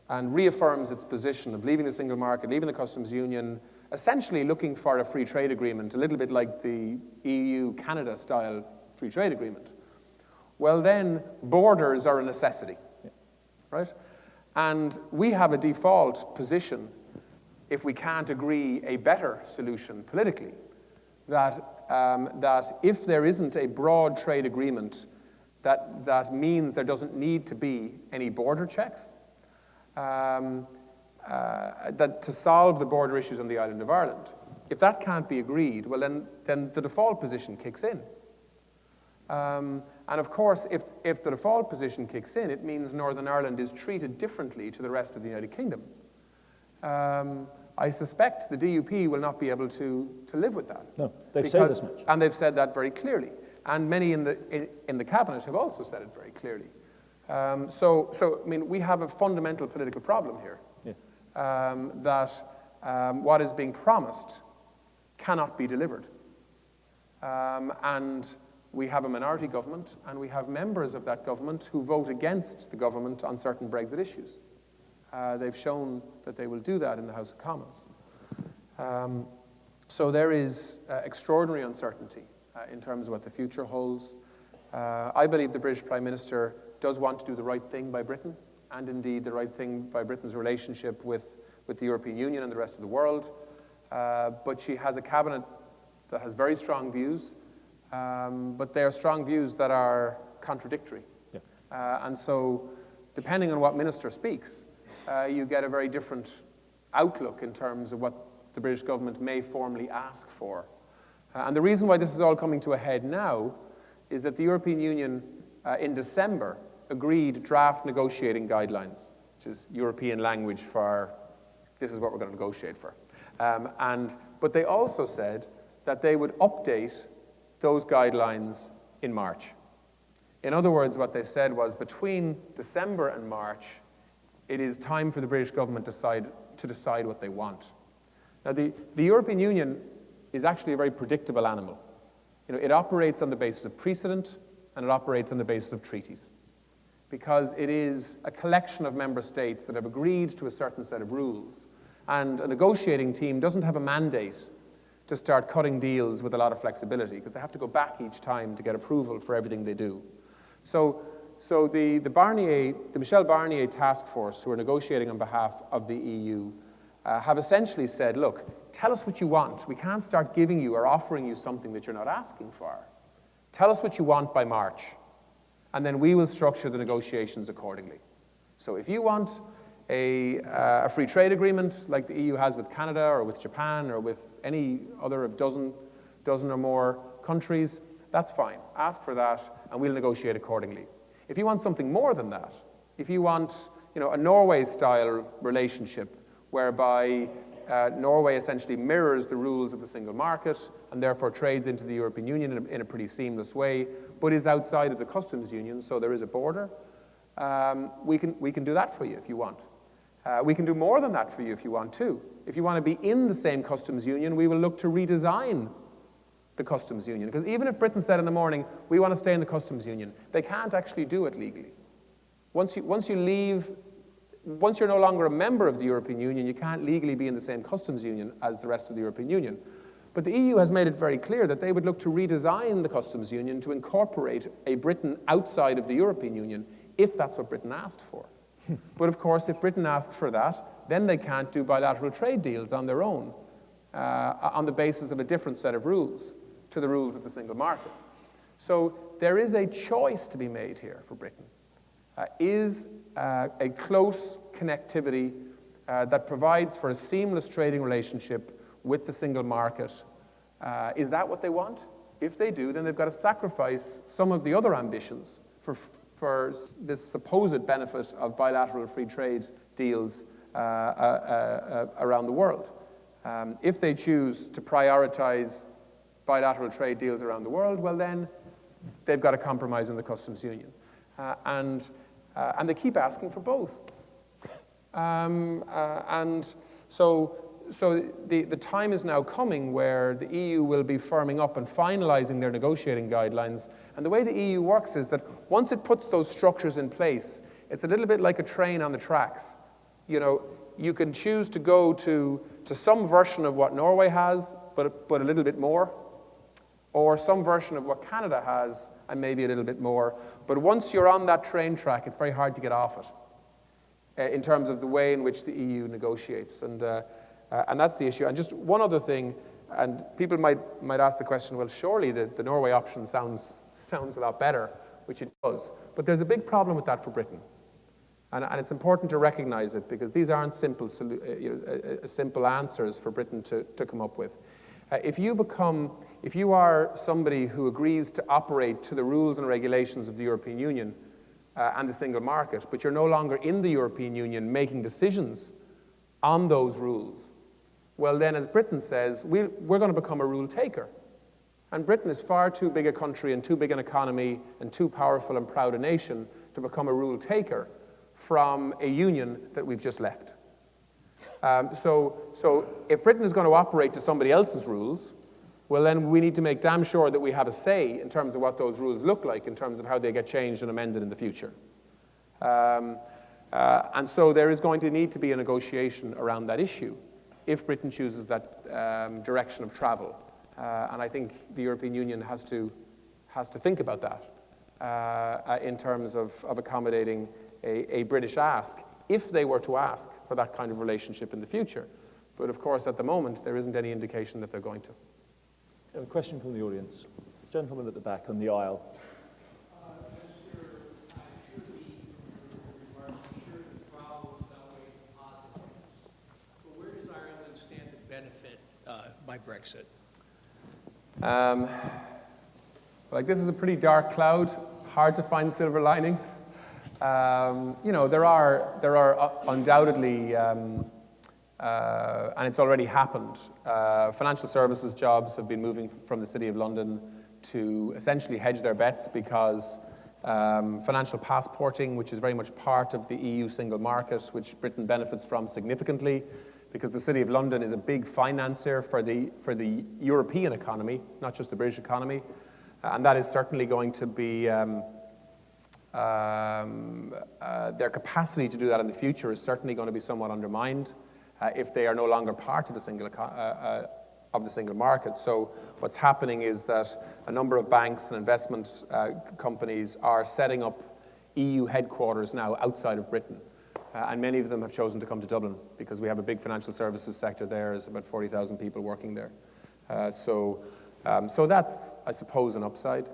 and reaffirms its position of leaving the single market, leaving the customs union, essentially looking for a free trade agreement, a little bit like the EU-Canada style free trade agreement, well then borders are a necessity. right? And we have a default position, if we can't agree a better solution politically, that if there isn't a broad trade agreement that means there doesn't need to be any border checks, that to solve the border issues on the island of Ireland, if that can't be agreed, well then the default position kicks in. And of course, if the default position kicks in, it means Northern Ireland is treated differently to the rest of the United Kingdom. I suspect the DUP will not be able to live with that. No, they've said as much. And they've said that very clearly. And many in the cabinet have also said it very clearly. So I mean, we have a fundamental political problem here. Yeah. That what is being promised cannot be delivered. And we have a minority government, and we have members of that government who vote against the government on certain Brexit issues. They've shown that they will do that in the House of Commons. So there is extraordinary uncertainty in terms of what the future holds. I believe the British Prime Minister does want to do the right thing by Britain, and indeed the right thing by Britain's relationship with the European Union and the rest of the world. But she has a cabinet that has very strong views, but they are strong views that are contradictory. Yeah. And so, depending on what minister speaks, you get a very different outlook in terms of what the British government may formally ask for. And the reason why this is all coming to a head now is that the European Union in December agreed draft negotiating guidelines, which is European language for this is what we're going to negotiate for. But they also said that they would update those guidelines in March. In other words, what they said was between December and March, it is time for the British government to decide what they want. Now, the European Union is actually a very predictable animal. You know, it operates on the basis of precedent, and it operates on the basis of treaties, because it is a collection of member states that have agreed to a certain set of rules, and a negotiating team doesn't have a mandate to start cutting deals with a lot of flexibility, because they have to go back each time to get approval for everything they do. So the Michel Barnier task force, who are negotiating on behalf of the EU, have essentially said, look, tell us what you want. We can't start giving you or offering you something that you're not asking for. Tell us what you want by March, and then we will structure the negotiations accordingly. So if you want a free trade agreement like the EU has with Canada or with Japan or with any other of dozen or more countries, that's fine. Ask for that, and we'll negotiate accordingly. If you want something more than that, if you want, you know, a Norway-style relationship whereby Norway essentially mirrors the rules of the single market and therefore trades into the European Union in a pretty seamless way, but is outside of the customs union, so there is a border, we can do that for you if you want. We can do more than that for you if you want to. If you want to be in the same customs union, we will look to redesign the customs union. Because even if Britain said in the morning, we want to stay in the customs union, they can't actually do it legally. Once you're no longer a member of the European Union, you can't legally be in the same customs union as the rest of the European Union. But the EU has made it very clear that they would look to redesign the customs union to incorporate a Britain outside of the European Union, if that's what Britain asked for. But of course, if Britain asks for that, then they can't do bilateral trade deals on their own, on the basis of a different set of rules to the rules of the single market. So there is a choice to be made here for Britain. Is a close connectivity that provides for a seamless trading relationship with the single market, is that what they want? If they do, then they've got to sacrifice some of the other ambitions for this supposed benefit of bilateral free trade deals around the world. If they choose to prioritize bilateral trade deals around the world, well then, they've got to compromise in the customs union. And they keep asking for both. And so the time is now coming where the EU will be firming up and finalizing their negotiating guidelines. And the way the EU works is that once it puts those structures in place, it's a little bit like a train on the tracks. You know, you can choose to go to some version of what Norway has, but a little bit more, or some version of what Canada has, and maybe a little bit more. But once you're on that train track, it's very hard to get off it. in terms of the way in which the EU negotiates. And that's the issue. And just one other thing, and people might ask the question, well, surely the Norway option sounds a lot better, which it does. But there's a big problem with that for Britain. And it's important to recognize it, because these aren't simple answers for Britain to come up with. If you are somebody who agrees to operate to the rules and regulations of the European Union and the single market, but you're no longer in the European Union making decisions on those rules, well then, as Britain says, we're going to become a rule taker. And Britain is far too big a country and too big an economy and too powerful and proud a nation to become a rule taker from a union that we've just left. So if Britain is going to operate to somebody else's rules, well then we need to make damn sure that we have a say in terms of what those rules look like, in terms of how they get changed and amended in the future. And so there is going to need to be a negotiation around that issue if Britain chooses that direction of travel. And I think the European Union has to think about that in terms of accommodating a British ask, if they were to ask for that kind of relationship in the future. But of course, at the moment, there isn't any indication that they're going to. A question from the audience. Gentleman at the back on the aisle. Where does Ireland stand to benefit by Brexit? Like, this is a pretty dark cloud, hard to find silver linings. You know, there are undoubtedly, and it's already happened, financial services jobs have been moving from the City of London to essentially hedge their bets, because financial passporting, which is very much part of the EU single market, which Britain benefits from significantly, because the City of London is a big financier for the European economy, not just the British economy, and that is certainly going to be their capacity to do that in the future is certainly going to be somewhat undermined if they are no longer part of the single market. So what's happening is that a number of banks and investment companies are setting up EU headquarters now outside of Britain. And many of them have chosen to come to Dublin because we have a big financial services sector there. There's about 40,000 people working there. So that's, I suppose, an upside.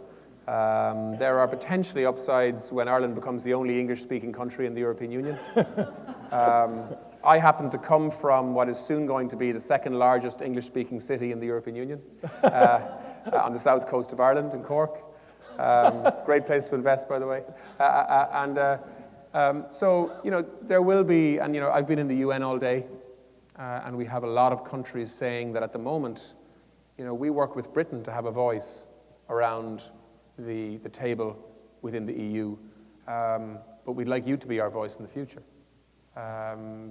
There are potentially upsides when Ireland becomes the only English-speaking country in the European Union. I happen to come from what is soon going to be the second largest English-speaking city in the European Union, on the south coast of Ireland, in Cork. Great place to invest, by the way. So, you know, there will be, and, you know, I've been in the UN all day, and we have a lot of countries saying that at the moment, you know, we work with Britain to have a voice around the table within the EU, but we'd like you to be our voice in the future,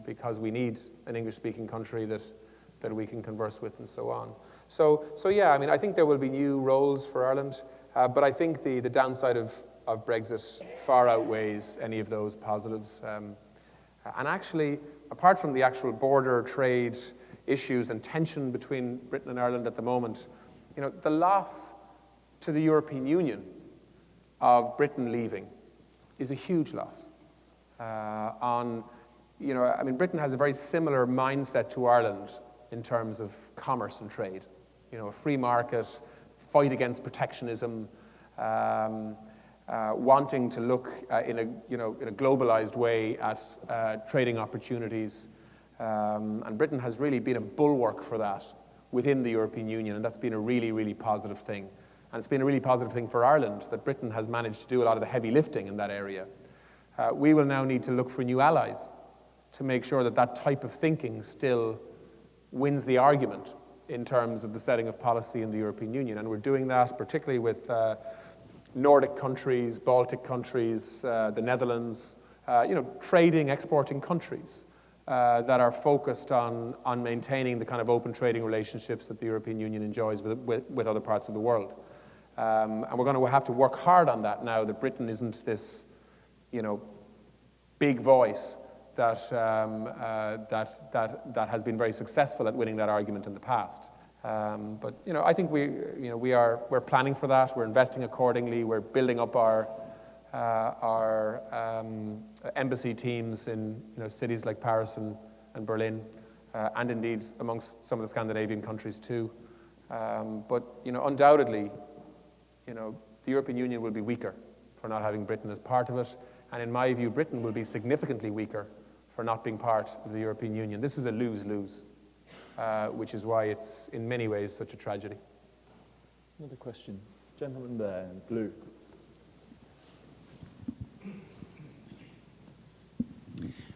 because we need an English-speaking country that we can converse with and so on. So yeah, I mean, I think there will be new roles for Ireland, but I think the downside of Brexit far outweighs any of those positives. And actually, apart from the actual border trade issues and tension between Britain and Ireland at the moment, you know, the loss to the European Union of Britain leaving is a huge loss. You know, I mean, Britain has a very similar mindset to Ireland in terms of commerce and trade. You know, a free market, fight against protectionism, wanting to look in a globalized way at trading opportunities. And Britain has really been a bulwark for that within the European Union, and that's been a really, really positive thing. And it's been a really positive thing for Ireland that Britain has managed to do a lot of the heavy lifting in that area. We will now need to look for new allies to make sure that that type of thinking still wins the argument in terms of the setting of policy in the European Union. And we're doing that particularly with Nordic countries, Baltic countries, the Netherlands, you know, trading, exporting countries that are focused on maintaining the kind of open trading relationships that the European Union enjoys with other parts of the world. And we're going to have to work hard on that now that Britain isn't this, you know, big voice that has been very successful at winning that argument in the past. But you know, I think we're planning for that. We're investing accordingly. We're building up our our embassy teams in cities like Paris and Berlin, and indeed amongst some of the Scandinavian countries too. But undoubtedly, the European Union will be weaker for not having Britain as part of it, and in my view, Britain will be significantly weaker for not being part of the European Union. This is a lose-lose, which is why it's in many ways such a tragedy. Another question. Gentleman there in blue.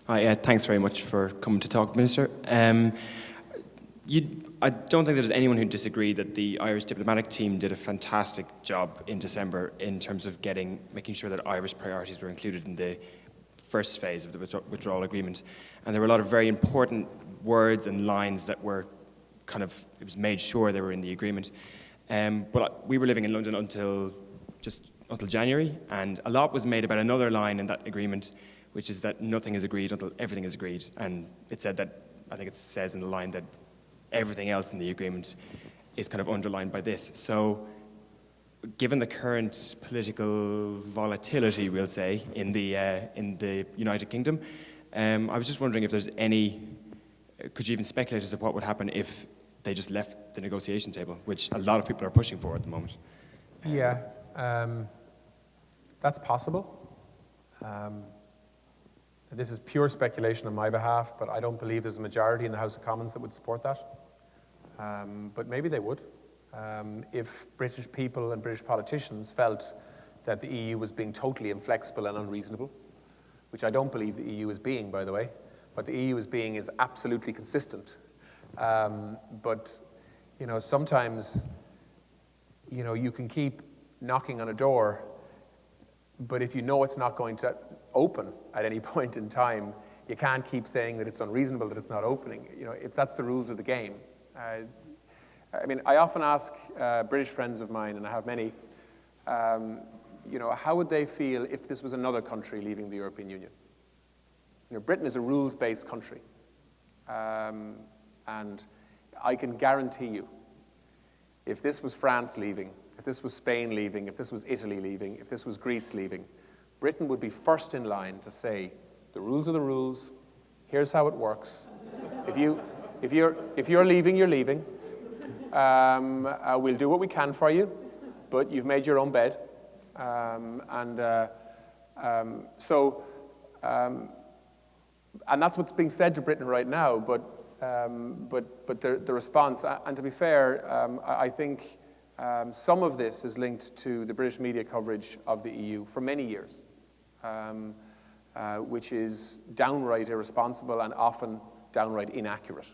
Hi, thanks very much for coming to talk, Minister. I don't think there's anyone who disagreed that the Irish diplomatic team did a fantastic job in December in terms of making sure that Irish priorities were included in the first phase of the withdrawal agreement. And there were a lot of very important words and lines that were it was made sure they were in the agreement. But we were living in London until January, and a lot was made about another line in that agreement, which is that nothing is agreed until everything is agreed. And it said that, I think it says in the line that everything else in the agreement is underlined by this. So given the current political volatility, we'll say, in the United Kingdom, I was just wondering if there's could you even speculate as to what would happen if they just left the negotiation table, which a lot of people are pushing for at the moment? Yeah, that's possible. This is pure speculation on my behalf, but I don't believe there's a majority in the House of Commons that would support that. But maybe they would. If British people and British politicians felt that the EU was being totally inflexible and unreasonable, which I don't believe the EU is being, by the way. What the EU is being is absolutely consistent. But sometimes, you can keep knocking on a door, but if you know it's not going to open at any point in time, you can't keep saying that it's unreasonable that it's not opening. That's the rules of the game. I often ask British friends of mine, and I have many, how would they feel if this was another country leaving the European Union? Britain is a rules-based country. And I can guarantee you, if this was France leaving, if this was Spain leaving, if this was Italy leaving, if this was Greece leaving, Britain would be first in line to say, the rules are the rules, here's how it works. If you're leaving, you're leaving. We'll do what we can for you, but you've made your own bed. And that's what's being said to Britain right now, but the response, and to be fair, I think some of this is linked to the British media coverage of the EU for many years, which is downright irresponsible and often downright inaccurate.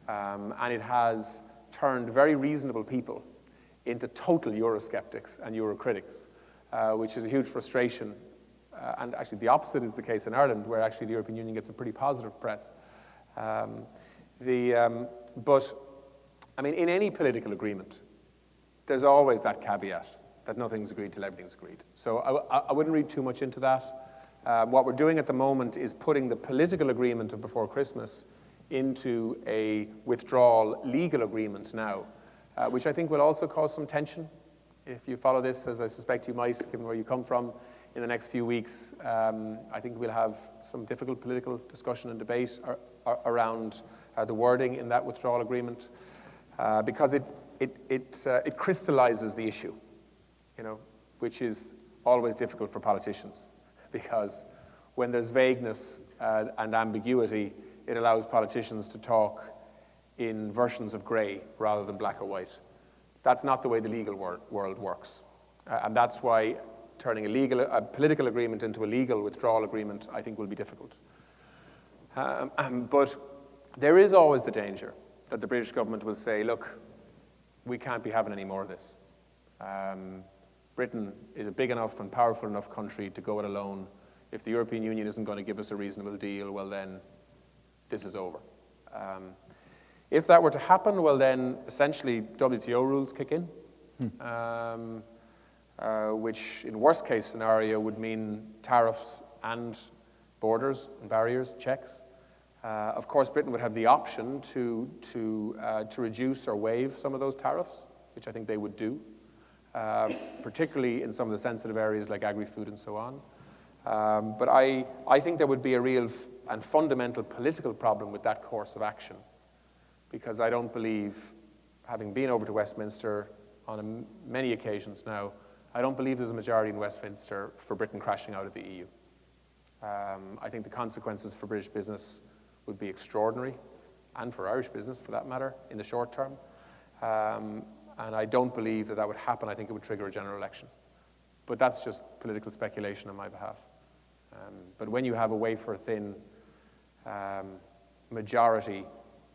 And it has turned very reasonable people into total Eurosceptics and Eurocritics, which is a huge frustration. And actually the opposite is the case in Ireland, where actually the European Union gets a pretty positive press. But in any political agreement, there's always that caveat that nothing's agreed till everything's agreed. So I wouldn't read too much into that. What we're doing at the moment is putting the political agreement of before Christmas into a withdrawal legal agreement now, which I think will also cause some tension. If you follow this, as I suspect you might, given where you come from, in the next few weeks, I think we'll have some difficult political discussion and debate around the wording in that withdrawal agreement, because it crystallizes the issue, which is always difficult for politicians, because when there's vagueness and ambiguity, it allows politicians to talk in versions of grey rather than black or white. That's not the way the legal world works, and that's why turning a political agreement into a legal withdrawal agreement, I think, will be difficult. But there is always the danger that the British government will say, look, we can't be having any more of this. Britain is a big enough and powerful enough country to go it alone. If the European Union isn't going to give us a reasonable deal, well then, this is over. If that were to happen, well then, essentially, WTO rules kick in. Which in worst case scenario would mean tariffs and borders and barriers, checks. Of course, Britain would have the option to reduce or waive some of those tariffs, which I think they would do. particularly in some of the sensitive areas like agri-food and so on. But I think there would be a real and fundamental political problem with that course of action, because I don't believe, having been over to Westminster on many occasions now, I don't believe there's a majority in Westminster for Britain crashing out of the EU. I think the consequences for British business would be extraordinary, and for Irish business, for that matter, in the short term. And I don't believe that would happen. I think it would trigger a general election. But that's just political speculation on my behalf. But when you have a wafer-thin majority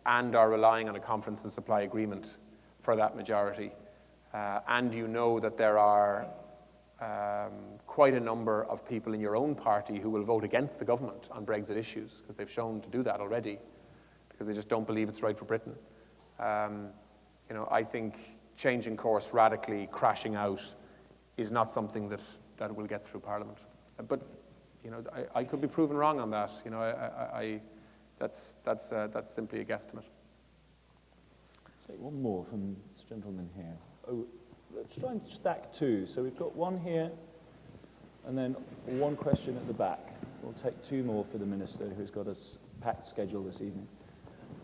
and are relying on a conference and supply agreement for that majority, and you know that there are quite a number of people in your own party who will vote against the government on Brexit issues, because they've shown to do that already, because they just don't believe it's right for Britain. I think changing course radically, crashing out, is not something that will get through Parliament. But I could be proven wrong on that. That's simply a guesstimate. Take one more from this gentleman here. Oh, let's try and stack two. So we've got one here, and then one question at the back. We'll take two more for the Minister, who's got a packed schedule this evening.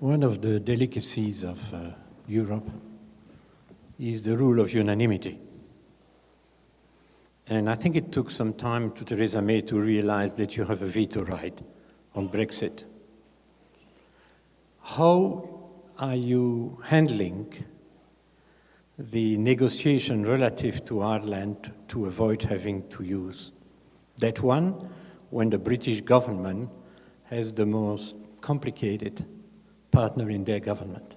One of the delicacies of Europe is the rule of unanimity. And I think it took some time to Theresa May to realize that you have a veto right on Brexit. How are you handling the negotiation relative to Ireland to avoid having to use that one when the British government has the most complicated partner in their government?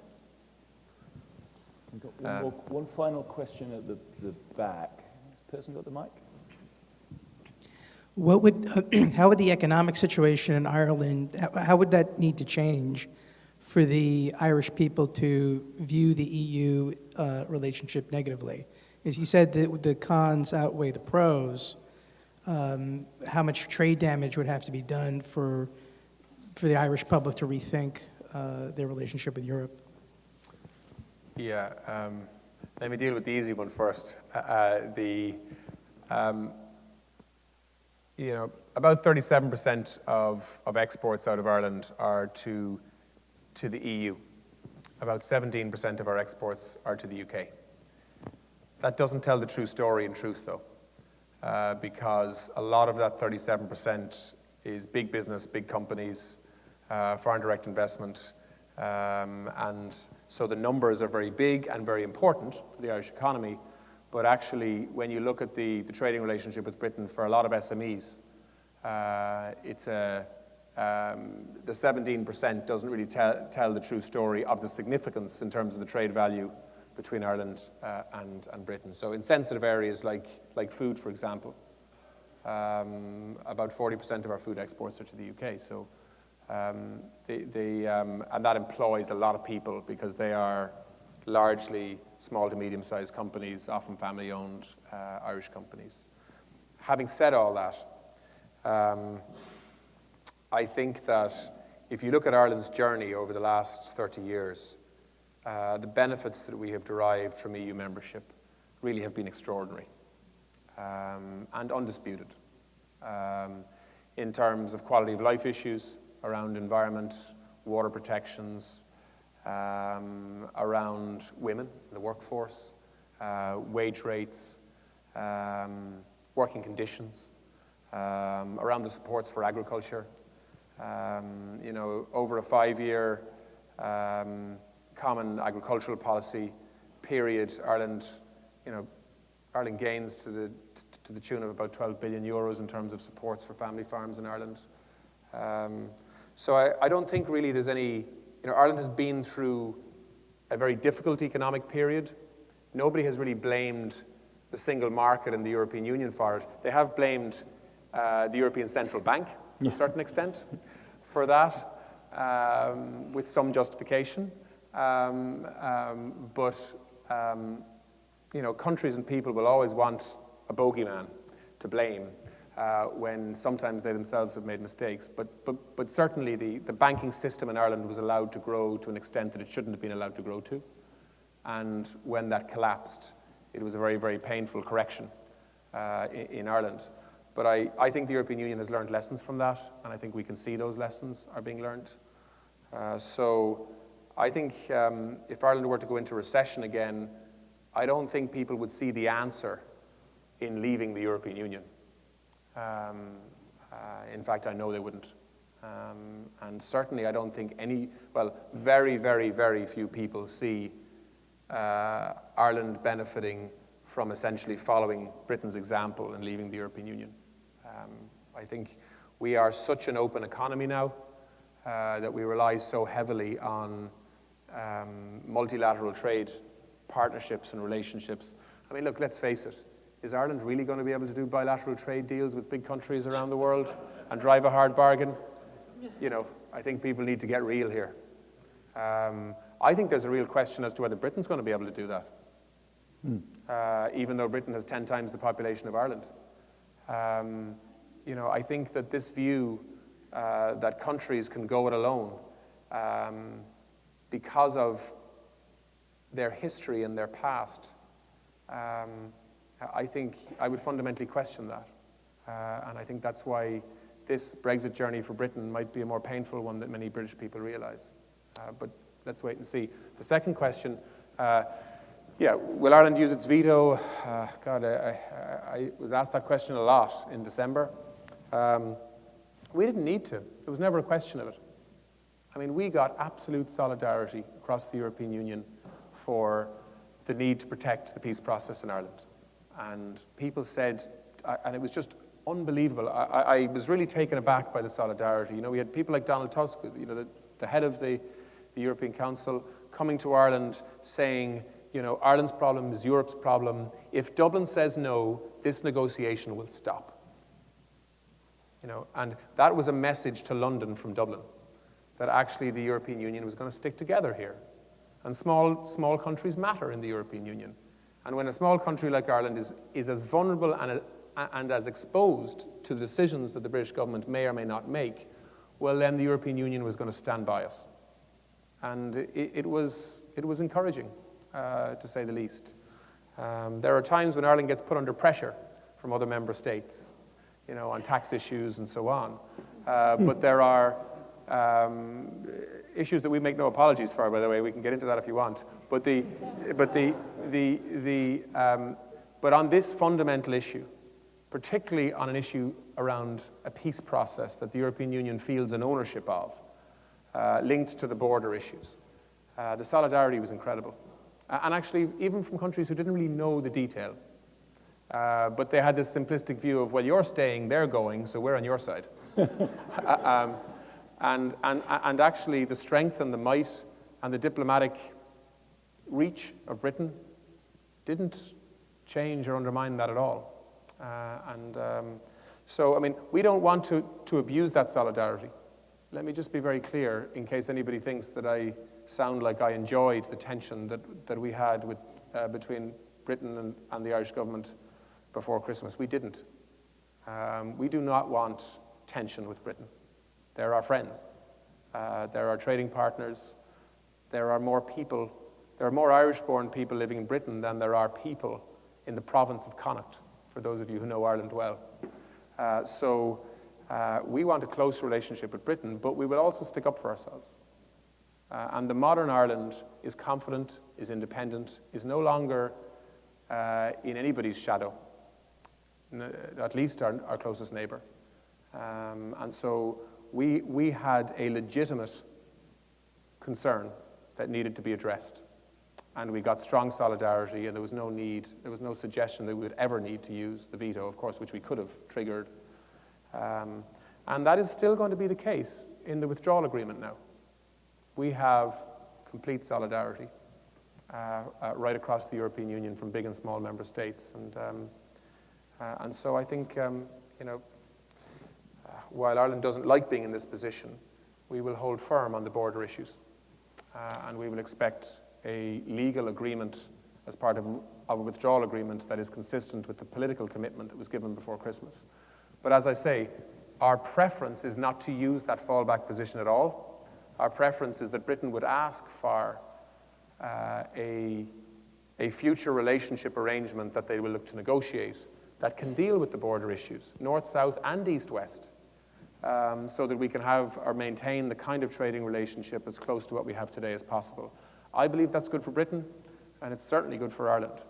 We've got one final question at the back. Has this person got the mic? How would the economic situation in Ireland, how would that need to change for the Irish people to view the EU relationship negatively? As you said, that the cons outweigh the pros. How much trade damage would have to be done for the Irish public to rethink their relationship with Europe? Yeah, let me deal with the easy one first. About 37% of exports out of Ireland are to the EU. About 17% of our exports are to the UK. That doesn't tell the true story in truth, though, because a lot of that 37% is big business, big companies, foreign direct investment, and so the numbers are very big and very important for the Irish economy. But actually, when you look at the trading relationship with Britain for a lot of SMEs, the 17% doesn't really tell the true story of the significance in terms of the trade value between Ireland and Britain. So in sensitive areas like food, for example, about 40% of our food exports are to the UK. So and that employs a lot of people, because they are largely small to medium-sized companies, often family-owned Irish companies. Having said all that, I think that if you look at Ireland's journey over the last 30 years, the benefits that we have derived from EU membership really have been extraordinary and undisputed in terms of quality of life issues around environment, water protections, around women in the workforce, wage rates, working conditions, around the supports for agriculture. Over a 5-year common agricultural policy period, Ireland gains to the tune of about 12 billion euros in terms of supports for family farms in Ireland. So I don't think really there's any. Ireland has been through a very difficult economic period. Nobody has really blamed the single market and the European Union for it. They have blamed the European Central Bank to a certain extent for that, with some justification. But countries and people will always want a bogeyman to blame when sometimes they themselves have made mistakes. But certainly the banking system in Ireland was allowed to grow to an extent that it shouldn't have been allowed to grow to. And when that collapsed, it was a very, very painful correction in Ireland. But I think the European Union has learned lessons from that, and I think we can see those lessons are being learned. So I think if Ireland were to go into recession again, I don't think people would see the answer in leaving the European Union. In fact, I know they wouldn't. And certainly I don't think very, very, very few people see Ireland benefiting from essentially following Britain's example and leaving the European Union. I think we are such an open economy now that we rely so heavily on multilateral trade partnerships and relationships. I mean, look, let's face it. Is Ireland really going to be able to do bilateral trade deals with big countries around the world and drive a hard bargain? You know, I think people need to get real here. I think there's a real question as to whether Britain's going to be able to do that, even though Britain has 10 times the population of Ireland. You know, I think that this view that countries can go it alone because of their history and their past, I think I would fundamentally question that. And I think that's why this Brexit journey for Britain might be a more painful one than many British people realize. But let's wait and see. The second question, will Ireland use its veto? God, I was asked that question a lot in December. We didn't need to. There was never a question of it. I mean, we got absolute solidarity across the European Union for the need to protect the peace process in Ireland. And people said, and it was just unbelievable. I was really taken aback by the solidarity. You know, we had people like Donald Tusk, you know, the head of the European Council, coming to Ireland saying, you know, Ireland's problem is Europe's problem. If Dublin says no, this negotiation will stop. You know, and that was a message to London from Dublin, that actually the European Union was going to stick together here. And small countries matter in the European Union. And when a small country like Ireland is as vulnerable and as exposed to the decisions that the British government may or may not make, well, then the European Union was going to stand by us. And it was encouraging, to say the least. There are times when Ireland gets put under pressure from other member states, you know, on tax issues and so on. But there are issues that we make no apologies for, by the way. We can get into that if you want. But but on this fundamental issue, particularly on an issue around a peace process that the European Union feels an ownership of, linked to the border issues, the solidarity was incredible. And actually, even from countries who didn't really know the detail, but they had this simplistic view of, well, you're staying, they're going, so we're on your side. And actually, the strength and the might and the diplomatic reach of Britain didn't change or undermine that at all. So, I mean, we don't want to abuse that solidarity. Let me just be very clear, in case anybody thinks that I sound like I enjoyed the tension that we had between Britain and the Irish government before Christmas. We didn't. We do not want tension with Britain. They're our friends. They're our trading partners. There are more Irish-born people living in Britain than there are people in the province of Connacht, for those of you who know Ireland well. So we want a close relationship with Britain, but we will also stick up for ourselves. And the modern Ireland is confident, is independent, is no longer in anybody's shadow, at least our closest neighbour. And so we had a legitimate concern that needed to be addressed. And we got strong solidarity, and there was no suggestion that we would ever need to use the veto, of course, which we could have triggered. And that is still going to be the case in the withdrawal agreement now. We have complete solidarity right across the European Union from big and small member states. And so I think, you know, while Ireland doesn't like being in this position, we will hold firm on the border issues. And we will expect a legal agreement as part of a withdrawal agreement that is consistent with the political commitment that was given before Christmas. But as I say, our preference is not to use that fallback position at all. Our preference is that Britain would ask for a a future relationship arrangement that they will look to negotiate that can deal with the border issues, north-south and east-west, so that we can have or maintain the kind of trading relationship as close to what we have today as possible. I believe that's good for Britain, and it's certainly good for Ireland.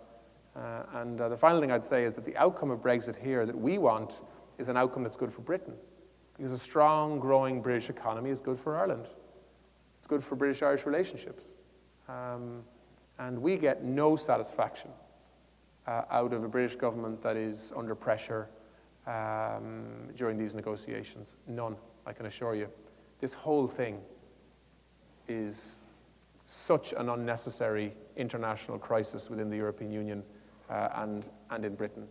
The final thing I'd say is that the outcome of Brexit here that we want is an outcome that's good for Britain, because a strong, growing British economy is good for Ireland. It's good for British-Irish relationships. And we get no satisfaction out of a British government that is under pressure during these negotiations. None, I can assure you. This whole thing is such an unnecessary international crisis within the European Union and in Britain.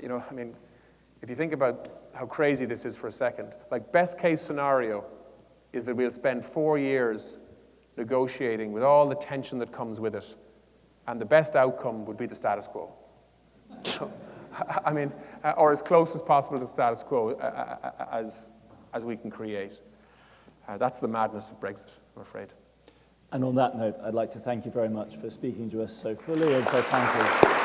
You know, I mean, if you think about how crazy this is for a second, like best case scenario is that we'll spend 4 years negotiating with all the tension that comes with it, and the best outcome would be the status quo. So, I mean, or as close as possible to the status quo as we can create. That's the madness of Brexit, I'm afraid. And on that note, I'd like to thank you very much for speaking to us so fully and so frankly.